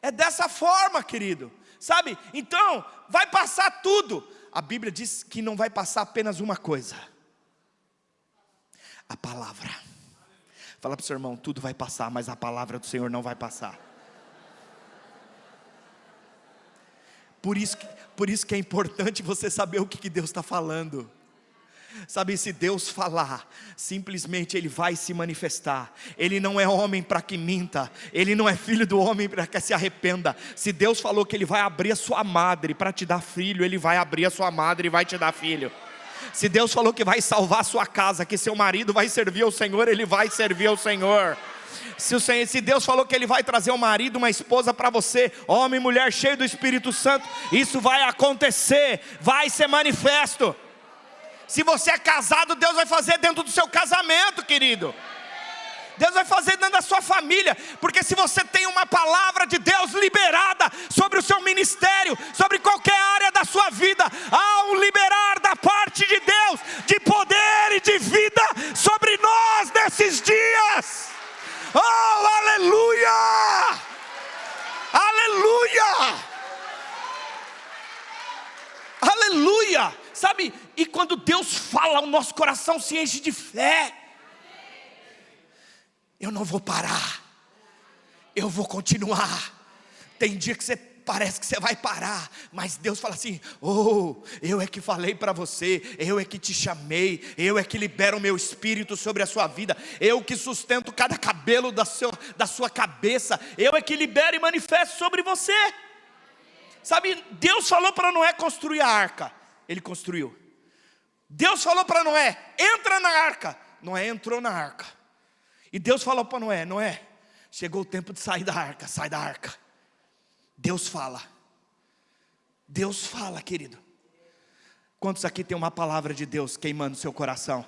É dessa forma, querido. Sabe, então, vai passar tudo. A Bíblia diz que não vai passar apenas uma coisa: a palavra. Fala para o seu irmão, tudo vai passar, mas a palavra do Senhor não vai passar. Por isso que é importante você saber o que Deus está falando. Sabe, se Deus falar, simplesmente Ele vai se manifestar. Ele não é homem para que minta, Ele não é filho do homem para que se arrependa. Se Deus falou que Ele vai abrir a sua madre para te dar filho, Ele vai abrir a sua madre e vai te dar filho. Se Deus falou que vai salvar a sua casa, que seu marido vai servir ao Senhor, Ele vai servir ao Senhor. Se Deus falou que Ele vai trazer um marido, uma esposa para você, homem e mulher cheio do Espírito Santo, isso vai acontecer, vai ser manifesto. Se você é casado, Deus vai fazer dentro do seu casamento, querido. Deus vai fazer dentro da sua família, porque se você tem uma palavra de Deus liberada sobre o seu ministério, sobre qualquer área da sua vida, há um liberar da parte de Deus, de poder e de vida sobre nós nesses dias. Oh, aleluia! Aleluia! Aleluia! Sabe, e quando Deus fala, o nosso coração se enche de fé. Eu não vou parar, eu vou continuar. Tem dia que parece que você vai parar, mas Deus fala assim, eu é que falei para você, eu é que te chamei, eu é que libero o meu Espírito sobre a sua vida, eu que sustento cada cabelo da sua cabeça, eu é que libero e manifesto sobre você. Sabe, Deus falou para Noé construir a arca, ele construiu. Deus falou para Noé, entra na arca, Noé entrou na arca. E Deus falou para Noé, Noé, chegou o tempo de sair da arca, sai da arca. Deus fala, querido. Quantos aqui tem uma palavra de Deus queimando no seu coração?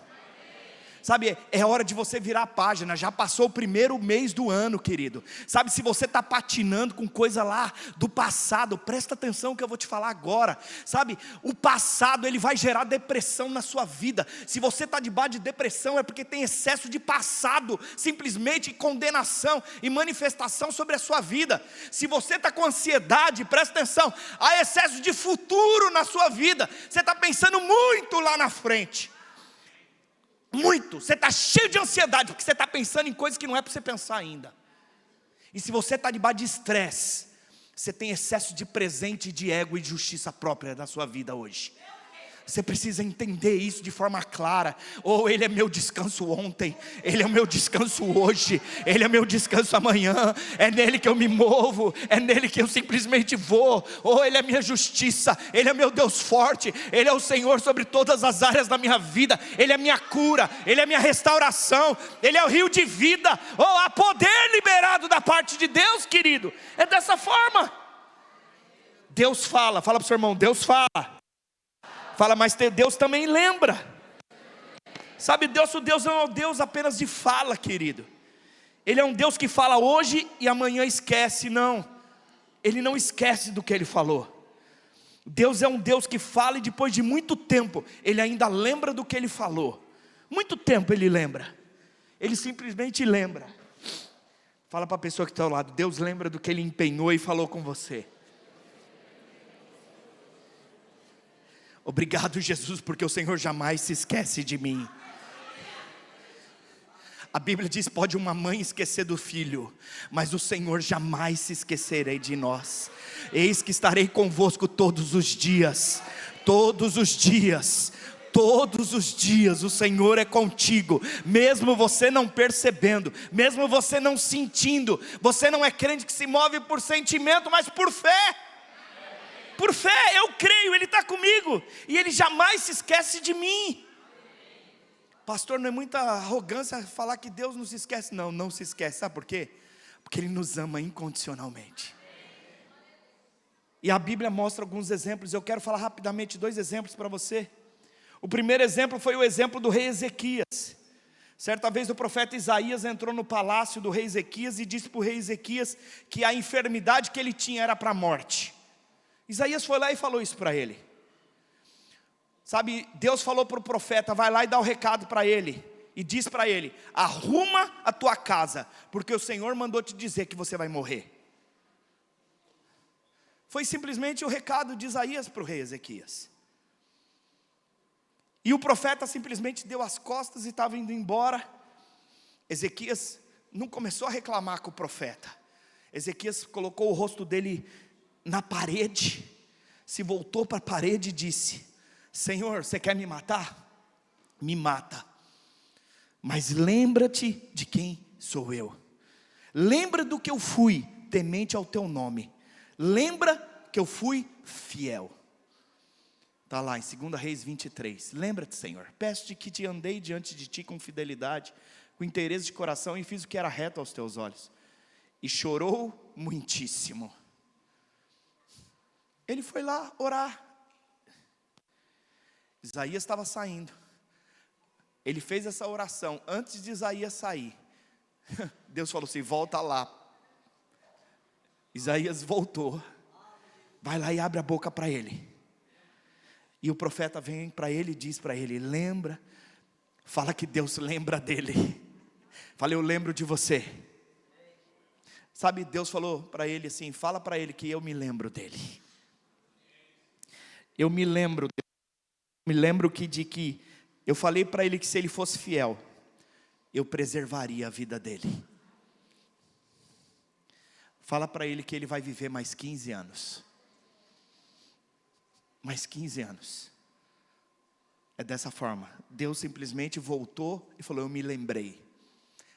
Sabe, é hora de você virar a página. Já passou o primeiro mês do ano, querido. Sabe, se você está patinando com coisa lá do passado, presta atenção que eu vou te falar agora. Sabe, o passado ele vai gerar depressão na sua vida. Se você está debaixo de depressão é porque tem excesso de passado, simplesmente condenação e manifestação sobre a sua vida. Se você está com ansiedade, presta atenção, há excesso de futuro na sua vida. Você está pensando muito lá na frente. Muito, você está cheio de ansiedade, porque você está pensando em coisas que não é para você pensar ainda. E se você está debaixo de estresse, você tem excesso de presente, de ego e de justiça própria na sua vida hoje. Você precisa entender isso de forma clara. Oh, Ele é meu descanso ontem, Ele é o meu descanso hoje, Ele é meu descanso amanhã. É nele que eu me movo, é nele que eu simplesmente vou. Oh, Ele é minha justiça, Ele é meu Deus forte, Ele é o Senhor sobre todas as áreas da minha vida. Ele é minha cura, Ele é minha restauração, Ele é o rio de vida. Oh, há poder liberado da parte de Deus, querido. É dessa forma. Deus fala para o seu irmão, Deus fala. Fala, mas Deus também lembra. Sabe, o Deus não é um Deus apenas de fala, querido. Ele é um Deus que fala hoje e amanhã esquece. Não, Ele não esquece do que Ele falou. Deus é um Deus que fala e depois de muito tempo Ele ainda lembra do que Ele falou. Muito tempo Ele lembra. Ele simplesmente lembra. Fala para a pessoa que está ao lado, Deus lembra do que Ele empenhou e falou com você. Obrigado, Jesus, porque o Senhor jamais se esquece de mim. A Bíblia diz, pode uma mãe esquecer do filho, mas o Senhor jamais se esquecerá de nós. Eis que estarei convosco todos os dias. Todos os dias. Todos os dias o Senhor é contigo, mesmo você não percebendo, mesmo você não sentindo. Você não é crente que se move por sentimento, mas por fé. Por fé, eu creio, Ele está comigo, e Ele jamais se esquece de mim. Pastor, não é muita arrogância falar que Deus não se esquece. Não, não se esquece, sabe por quê? Porque Ele nos ama incondicionalmente. E a Bíblia mostra alguns exemplos. Eu quero falar rapidamente 2 exemplos para você. O primeiro exemplo foi o exemplo do rei Ezequias. Certa vez o profeta Isaías entrou no palácio do rei Ezequias e disse para o rei Ezequias que a enfermidade que ele tinha era para a morte. Isaías foi lá e falou isso para ele. Sabe, Deus falou para o profeta, vai lá e dá o recado para ele. E diz para ele, arruma a tua casa, porque o Senhor mandou te dizer que você vai morrer. Foi simplesmente o recado de Isaías para o rei Ezequias. E o profeta simplesmente deu as costas e estava indo embora. Ezequias não começou a reclamar com o profeta. Ezequias colocou o rosto dele na parede, se voltou para a parede e disse, Senhor, você quer me matar? Me mata, mas lembra-te de quem sou eu. Lembra do que eu fui, temente ao teu nome. Lembra que eu fui fiel. Está lá em 2 Reis 23. Lembra-te, Senhor, peço-te que te andei diante de ti com fidelidade, com interesse de coração, e fiz o que era reto aos teus olhos. E chorou muitíssimo. Ele foi lá orar. Isaías estava saindo. Ele fez essa oração. Antes de Isaías sair, Deus falou assim, volta lá. Isaías voltou. Vai lá e abre a boca para ele. E o profeta vem para ele e diz para ele, lembra. Fala que Deus lembra dele. Fala, eu lembro de você. Sabe, Deus falou para ele assim, fala para ele que eu me lembro dele. Eu me lembro que eu falei para ele que se ele fosse fiel, eu preservaria a vida dele. Fala para ele que ele vai viver mais 15 anos. Mais 15 anos. É dessa forma. Deus simplesmente voltou e falou, eu me lembrei.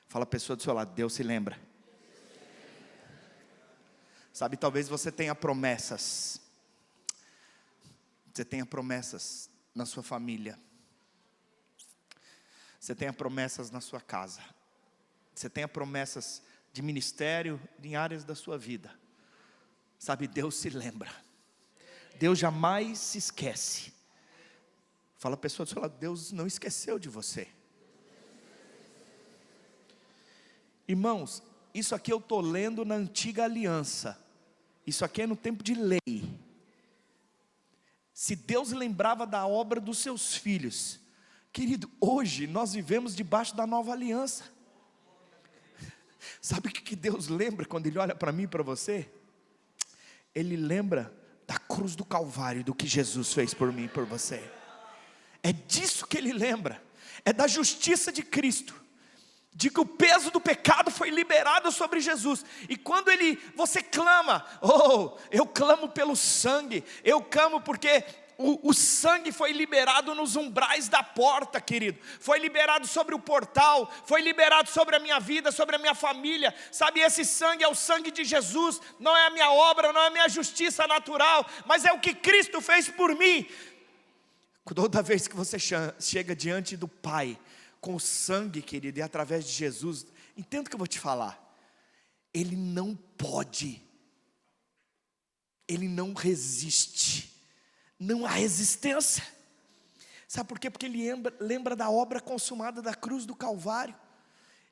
Fala a pessoa do seu lado, Deus se lembra. Sabe, talvez você tenha promessas. Você tenha promessas na sua família. Você tenha promessas na sua casa. Você tenha promessas de ministério em áreas da sua vida. Sabe, Deus se lembra. Deus jamais se esquece. Fala a pessoa do seu lado, Deus não esqueceu de você. Irmãos, isso aqui eu estou lendo na antiga aliança. Isso aqui é no tempo de lei. Se Deus lembrava da obra dos seus filhos, querido, hoje nós vivemos debaixo da nova aliança. Sabe o que Deus lembra quando Ele olha para mim e para você? Ele lembra da cruz do Calvário, do que Jesus fez por mim e por você. É disso que Ele lembra. É da justiça de Cristo, de que o peso do pecado foi liberado sobre Jesus. E quando você clama, eu clamo pelo sangue, eu clamo porque o sangue foi liberado nos umbrais da porta, querido. Foi liberado sobre o portal, foi liberado sobre a minha vida, sobre a minha família. Sabe, esse sangue é o sangue de Jesus. Não é a minha obra, não é a minha justiça natural, mas é o que Cristo fez por mim. Toda vez que você chega diante do Pai, com o sangue, querido, e através de Jesus, entenda o que eu vou te falar. Ele não pode, ele não resiste. Não há resistência. Sabe por quê? Porque ele lembra da obra consumada da cruz do Calvário.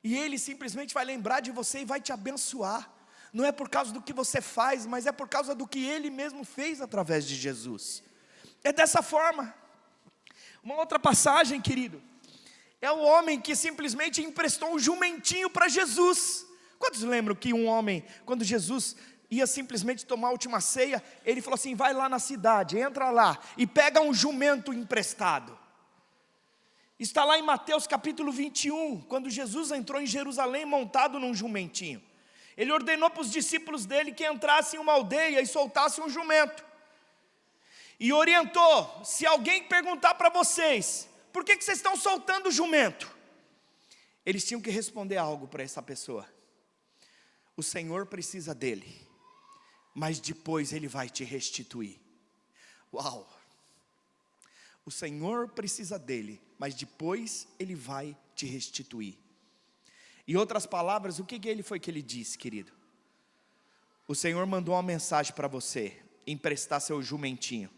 E ele simplesmente vai lembrar de você e vai te abençoar. Não é por causa do que você faz, mas é por causa do que ele mesmo fez através de Jesus. É dessa forma. Uma outra passagem, querido, é o homem que simplesmente emprestou um jumentinho para Jesus. Quantos lembram que um homem, quando Jesus ia simplesmente tomar a última ceia, ele falou assim: vai lá na cidade, entra lá e pega um jumento emprestado. Está lá em Mateus capítulo 21, quando Jesus entrou em Jerusalém montado num jumentinho. Ele ordenou para os discípulos dele que entrassem em uma aldeia e soltassem um jumento. E orientou: se alguém perguntar para vocês, por que vocês estão soltando o jumento? Eles tinham que responder algo para essa pessoa: o Senhor precisa dele, mas depois ele vai te restituir. Uau! O Senhor precisa dele, mas depois ele vai te restituir. Em outras palavras, o que ele disse, querido? O Senhor mandou uma mensagem para você, emprestar seu jumentinho,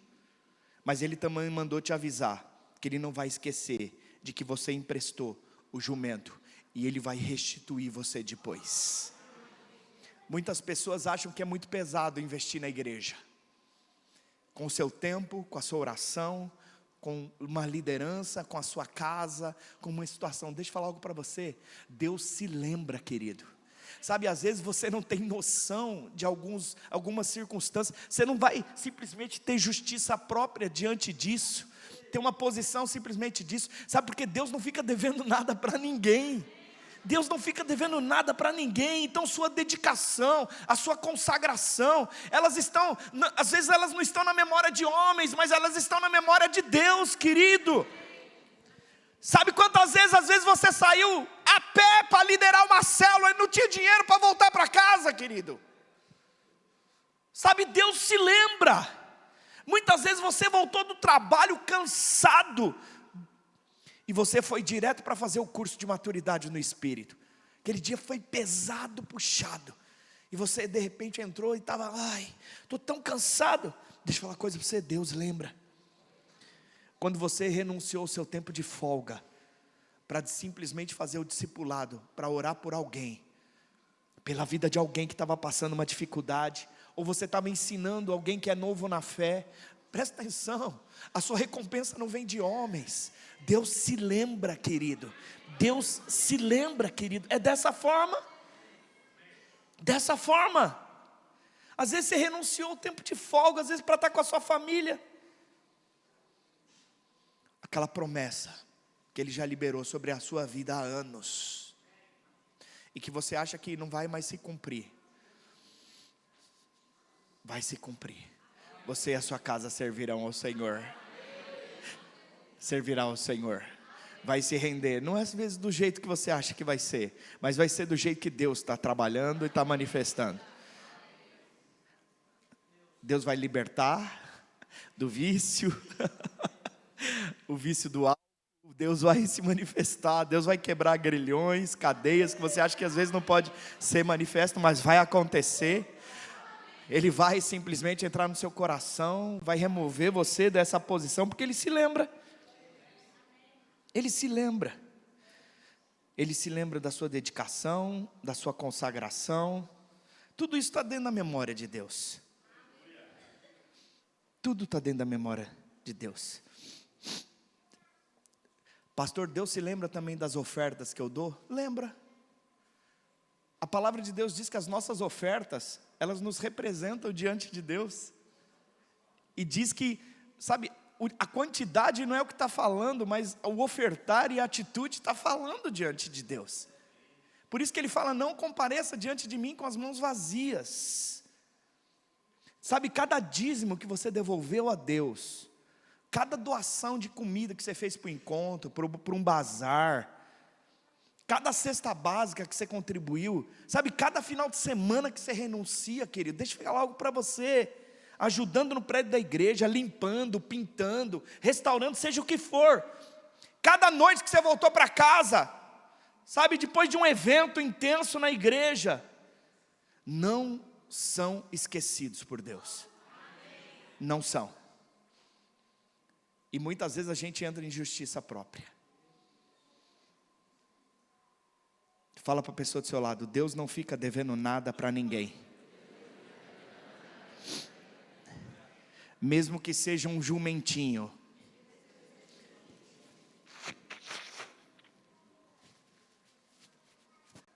mas ele também mandou te avisar que ele não vai esquecer de que você emprestou o jumento, e ele vai restituir você depois. Muitas pessoas acham que é muito pesado investir na igreja, com o seu tempo, com a sua oração, com uma liderança, com a sua casa, com uma situação. Deixa eu falar algo para você. Deus se lembra, querido. Sabe, às vezes você não tem noção de algumas circunstâncias. Você não vai simplesmente ter justiça própria diante disso, ter uma posição simplesmente disso. Sabe, porque Deus não fica devendo nada para ninguém. Deus não fica devendo nada para ninguém. Então sua dedicação, a sua consagração, elas estão, às vezes elas não estão na memória de homens, mas elas estão na memória de Deus, querido. Sabe quantas vezes, às vezes você saiu a pé para liderar uma célula e não tinha dinheiro para voltar para casa, querido? Sabe, Deus se lembra. Muitas vezes você voltou do trabalho cansado, e você foi direto para fazer o curso de maturidade no Espírito. Aquele dia foi pesado, puxado. E você de repente entrou e estava: ai, estou tão cansado. Deixa eu falar uma coisa para você, Deus lembra. Quando você renunciou ao seu tempo de folga, para simplesmente fazer o discipulado, para orar por alguém, pela vida de alguém que estava passando uma dificuldade, ou você estava ensinando alguém que é novo na fé, presta atenção, a sua recompensa não vem de homens. Deus se lembra, querido. Deus se lembra, querido. É dessa forma. Dessa forma. Às vezes você renunciou ao tempo de folga, às vezes para estar com a sua família. Aquela promessa que Ele já liberou sobre a sua vida há anos, e que você acha que não vai mais se cumprir. Vai se cumprir. Você e a sua casa servirão ao Senhor. Servirá ao Senhor. Vai se render. Não é às vezes do jeito que você acha que vai ser, mas vai ser do jeito que Deus está trabalhando e está manifestando. Deus vai libertar do vício, o vício do álcool. Deus vai se manifestar. Deus vai quebrar grilhões, cadeias que você acha que às vezes não pode ser manifesto, mas vai acontecer. Ele vai simplesmente entrar no seu coração, vai remover você dessa posição, porque Ele se lembra. Ele se lembra. Ele se lembra da sua dedicação, da sua consagração. Tudo isso está dentro da memória de Deus. Tudo está dentro da memória de Deus. Pastor, Deus se lembra também das ofertas que eu dou? Lembra. A palavra de Deus diz que as nossas ofertas, elas nos representam diante de Deus. E diz que, sabe, a quantidade não é o que está falando, mas o ofertar e a atitude está falando diante de Deus. Por isso que Ele fala: não compareça diante de mim com as mãos vazias. Sabe, cada dízimo que você devolveu a Deus, Cada doação de comida que você fez para o encontro, para um bazar, cada cesta básica que você contribuiu, sabe, cada final de semana que você renuncia, querido, deixa eu falar algo para você, ajudando no prédio da igreja, limpando, pintando, restaurando, seja o que for, cada noite que você voltou para casa, sabe, depois de um evento intenso na igreja, não são esquecidos por Deus, não são, e muitas vezes a gente entra em justiça própria. Fala para a pessoa do seu lado, Deus não fica devendo nada para ninguém. Mesmo que seja um jumentinho.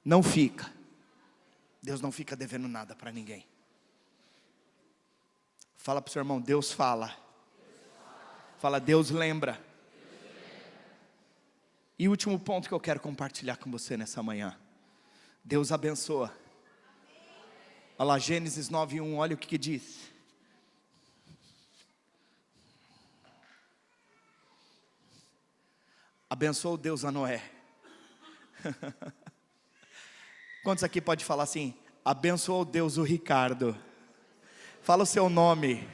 Não fica. Deus não fica devendo nada para ninguém. Fala para o seu irmão, Deus fala. Fala, Deus lembra. E o último ponto que eu quero compartilhar com você nessa manhã. Deus abençoa. Olha lá, Gênesis 9:1, olha o que diz. Abençoou Deus a Noé. Quantos aqui pode falar assim? Abençoou Deus o Ricardo. Fala o seu nome.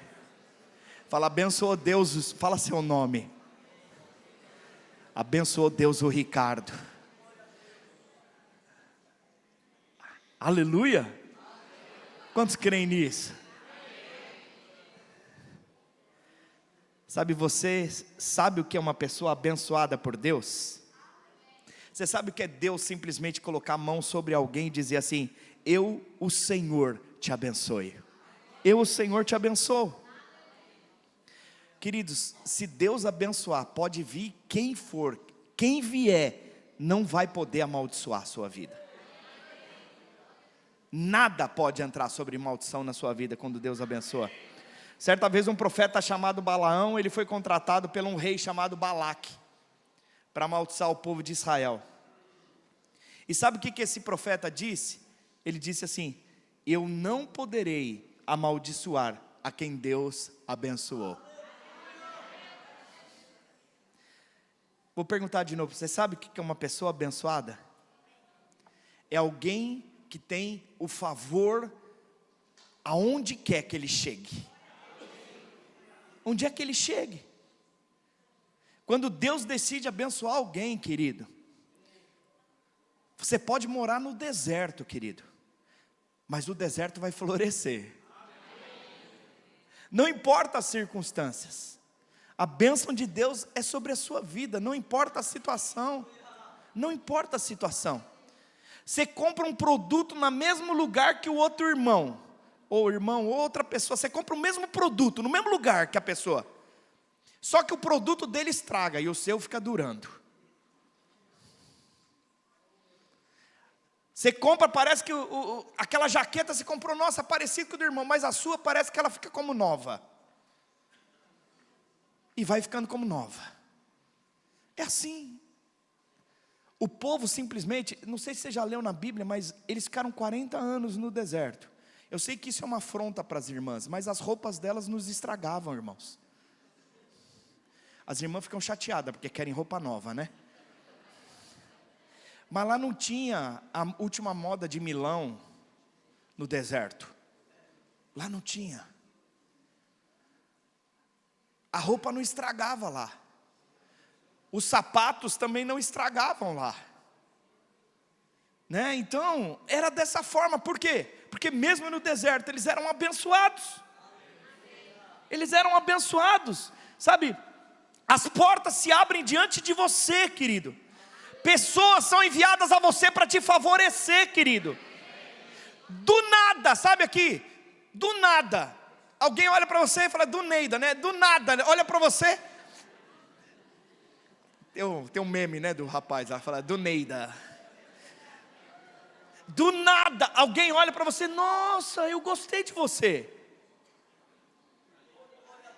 Fala, abençoou Deus, fala seu nome. Abençoou Deus o Ricardo. Aleluia. Quantos creem nisso? Sabe, você sabe o que é uma pessoa abençoada por Deus? Você sabe o que é Deus simplesmente colocar a mão sobre alguém e dizer assim, eu, o Senhor, te abençoe. Eu, o Senhor, te abençoo. Queridos, se Deus abençoar, pode vir quem for, quem vier, não vai poder amaldiçoar a sua vida. Nada pode entrar sobre maldição na sua vida quando Deus abençoa. Certa vez um profeta chamado Balaão, ele foi contratado por um rei chamado Balaque, para amaldiçoar o povo de Israel. E sabe o que esse profeta disse? Ele disse assim, eu não poderei amaldiçoar a quem Deus abençoou. Vou perguntar de novo, você sabe o que é uma pessoa abençoada? É alguém que tem o favor aonde quer que ele chegue. Onde é que ele chegue? Quando Deus decide abençoar alguém, querido, você pode morar no deserto, querido, mas o deserto vai florescer. Não importa as circunstâncias. A bênção de Deus é sobre a sua vida, não importa a situação. Não importa a situação. Você compra um produto no mesmo lugar que o outro irmão, ou outra pessoa, você compra o mesmo produto, no mesmo lugar que a pessoa. Só que o produto dele estraga e o seu fica durando. Você compra, parece que aquela jaqueta você comprou, nossa, parecido com o do irmão, mas a sua parece que ela fica como nova. E vai ficando como nova. É assim. O povo simplesmente, não sei se você já leu na Bíblia, mas eles ficaram 40 anos no deserto. Eu sei que isso é uma afronta para as irmãs, mas as roupas delas nos estragavam, irmãos. As irmãs ficam chateadas, porque querem roupa nova, né? Mas lá não tinha a última moda de Milão no deserto. Lá não tinha. A roupa não estragava lá. Os sapatos também não estragavam lá. Né? Então, era dessa forma. Por quê? Porque mesmo no deserto, eles eram abençoados. Eles eram abençoados. Sabe, as portas se abrem diante de você, querido. Pessoas são enviadas a você para te favorecer, querido. Do nada, sabe aqui? Do nada. Alguém olha para você e fala, do Neida, né? Do nada, olha para você. Tem um meme, né, do rapaz lá, fala, do Neida. Do nada, alguém olha para você, nossa, eu gostei de você.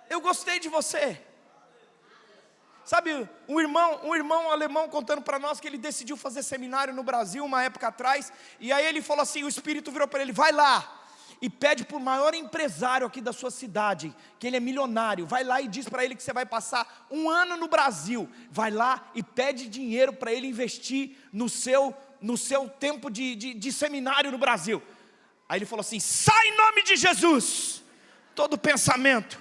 Eu gostei de você. Sabe, um irmão alemão contando para nós que ele decidiu fazer seminário no Brasil uma época atrás, e aí ele falou assim, o Espírito virou para ele, vai lá, e pede para o maior empresário aqui da sua cidade, que ele é milionário, vai lá e diz para ele que você vai passar 1 ano no Brasil, vai lá e pede dinheiro para ele investir no seu tempo de seminário no Brasil. Aí ele falou assim: sai em nome de Jesus, todo pensamento.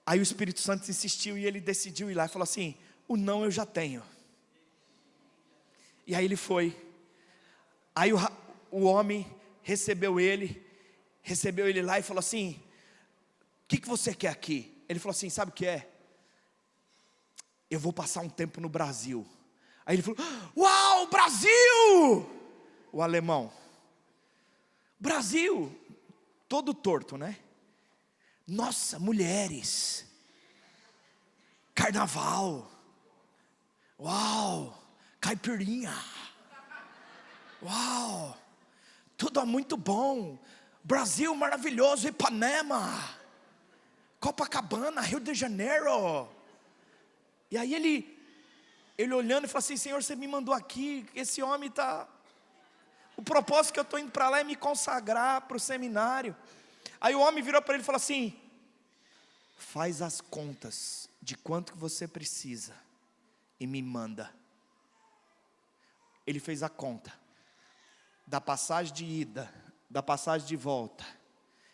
Aí o Espírito Santo insistiu e ele decidiu ir lá e falou assim: o não eu já tenho. E aí ele foi. Aí o homem recebeu ele lá e falou assim: o que você quer aqui? Ele falou assim: sabe o que é? Eu vou passar um tempo no Brasil. Aí ele falou: uau, Brasil! O alemão, Brasil, todo torto, né? Nossa, mulheres, carnaval, uau, caipirinha, uau, tudo muito bom. Brasil maravilhoso, Ipanema, Copacabana, Rio de Janeiro. E aí ele olhando e falou assim: Senhor, você me mandou aqui, esse homem está... O propósito que eu estou indo para lá é me consagrar para o seminário. Aí o homem virou para ele e falou assim: faz as contas de quanto que você precisa e me manda. Ele fez a conta da passagem de ida, da passagem de volta.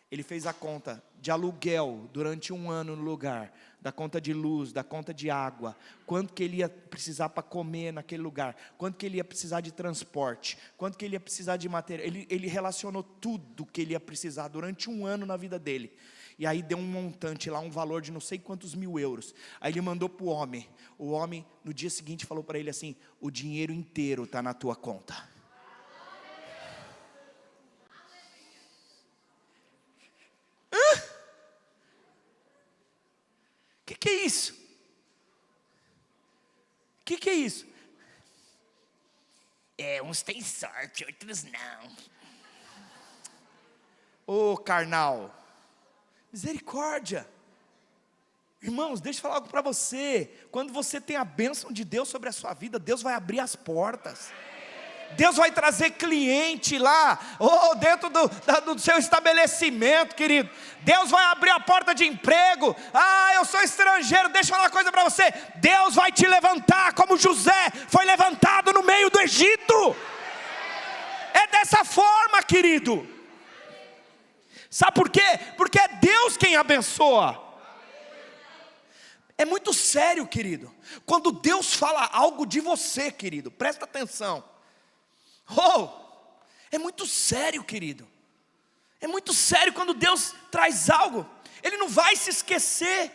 Ele fez a conta de aluguel durante 1 ano no lugar, da conta de luz, da conta de água, quanto que ele ia precisar para comer naquele lugar, quanto que ele ia precisar de transporte, quanto que ele ia precisar de material. Ele relacionou tudo que ele ia precisar durante 1 ano na vida dele. E aí deu um montante lá, um valor de não sei quantos mil euros. Aí ele mandou para o homem. O homem no dia seguinte falou para ele assim: o dinheiro inteiro está na tua conta. Que é isso? Que é isso? Uns têm sorte, outros não. Ô carnal, misericórdia. Irmãos, deixa eu falar algo para você. Quando você tem a bênção de Deus sobre a sua vida, Deus vai abrir as portas. Deus vai trazer cliente lá, dentro do seu estabelecimento, querido. Deus vai abrir a porta de emprego. Eu sou estrangeiro, deixa eu falar uma coisa para você. Deus vai te levantar como José foi levantado no meio do Egito. É dessa forma, querido. Sabe por quê? Porque é Deus quem abençoa. É muito sério, querido. Quando Deus fala algo de você, querido, presta atenção. É muito sério, querido. É muito sério quando Deus traz algo. Ele não vai se esquecer.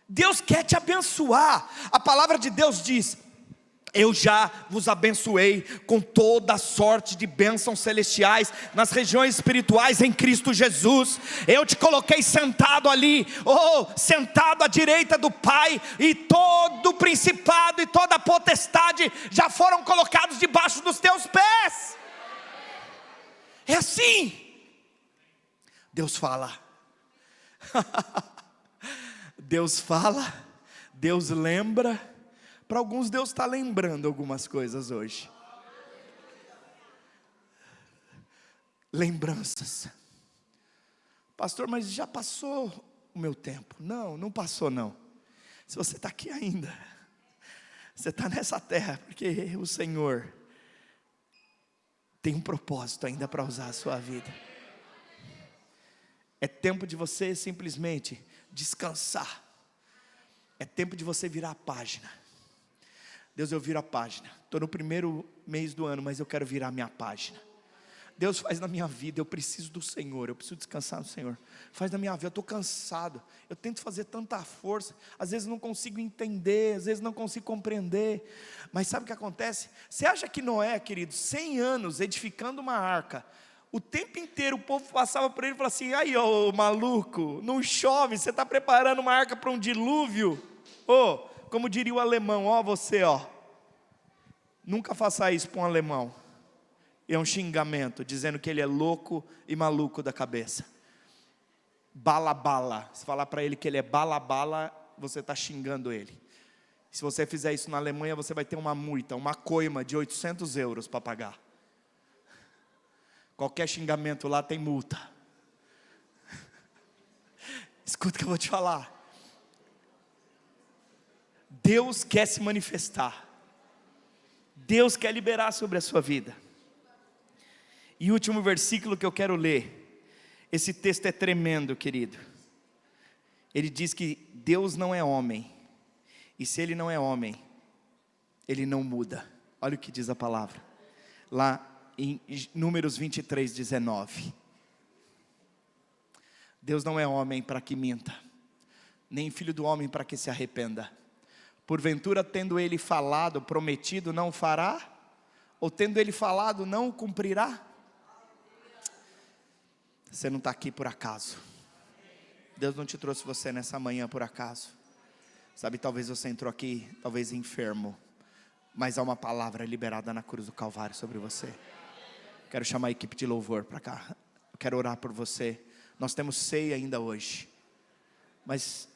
Deus quer te abençoar. A palavra de Deus diz: eu já vos abençoei com toda sorte de bênçãos celestiais nas regiões espirituais em Cristo Jesus. Eu te coloquei sentado ali, sentado à direita do Pai, e todo o principado e toda a potestade já foram colocados debaixo dos teus pés. É assim. Deus fala. Deus fala, Deus lembra. Para alguns Deus está lembrando algumas coisas hoje. Lembranças. Pastor, mas já passou o meu tempo. Não passou não. Se você está aqui ainda, você está nessa terra porque o Senhor tem um propósito ainda para usar a sua vida. É tempo de você simplesmente descansar. É tempo de você virar a página. Deus, eu viro a página. Estou no primeiro mês do ano, mas eu quero virar a minha página. Deus, faz na minha vida, eu preciso do Senhor, eu preciso descansar no Senhor. Faz na minha vida, eu estou cansado, eu tento fazer tanta força, às vezes não consigo entender, às vezes não consigo compreender. Mas sabe o que acontece? Você acha que Noé, querido, 100 anos edificando uma arca, o tempo inteiro o povo passava por ele e falava assim: aí ô maluco, não chove, você está preparando uma arca para um dilúvio? Como diria o alemão, você nunca faça isso para um alemão. É um xingamento, dizendo que ele é louco e maluco da cabeça. Bala, se falar para ele que ele é bala, você está xingando ele. Se você fizer isso na Alemanha, você vai ter uma multa, uma coima de 800 euros para pagar. Qualquer xingamento lá tem multa. Escuta o que eu vou te falar. Deus quer se manifestar. Deus quer liberar sobre a sua vida. E o último versículo que eu quero ler. Esse texto é tremendo, querido. Ele diz que Deus não é homem. E se Ele não é homem, Ele não muda. Olha o que diz a palavra. Lá em Números 23, 19. Deus não é homem para que minta, nem filho do homem para que se arrependa. Porventura, tendo Ele falado, prometido, não fará? Ou tendo Ele falado, não o cumprirá? Você não está aqui por acaso. Deus não te trouxe você nessa manhã por acaso. Sabe, talvez você entrou aqui, talvez enfermo, mas há uma palavra liberada na cruz do Calvário sobre você. Quero chamar a equipe de louvor para cá. Eu quero orar por você. Nós temos ceia ainda hoje, mas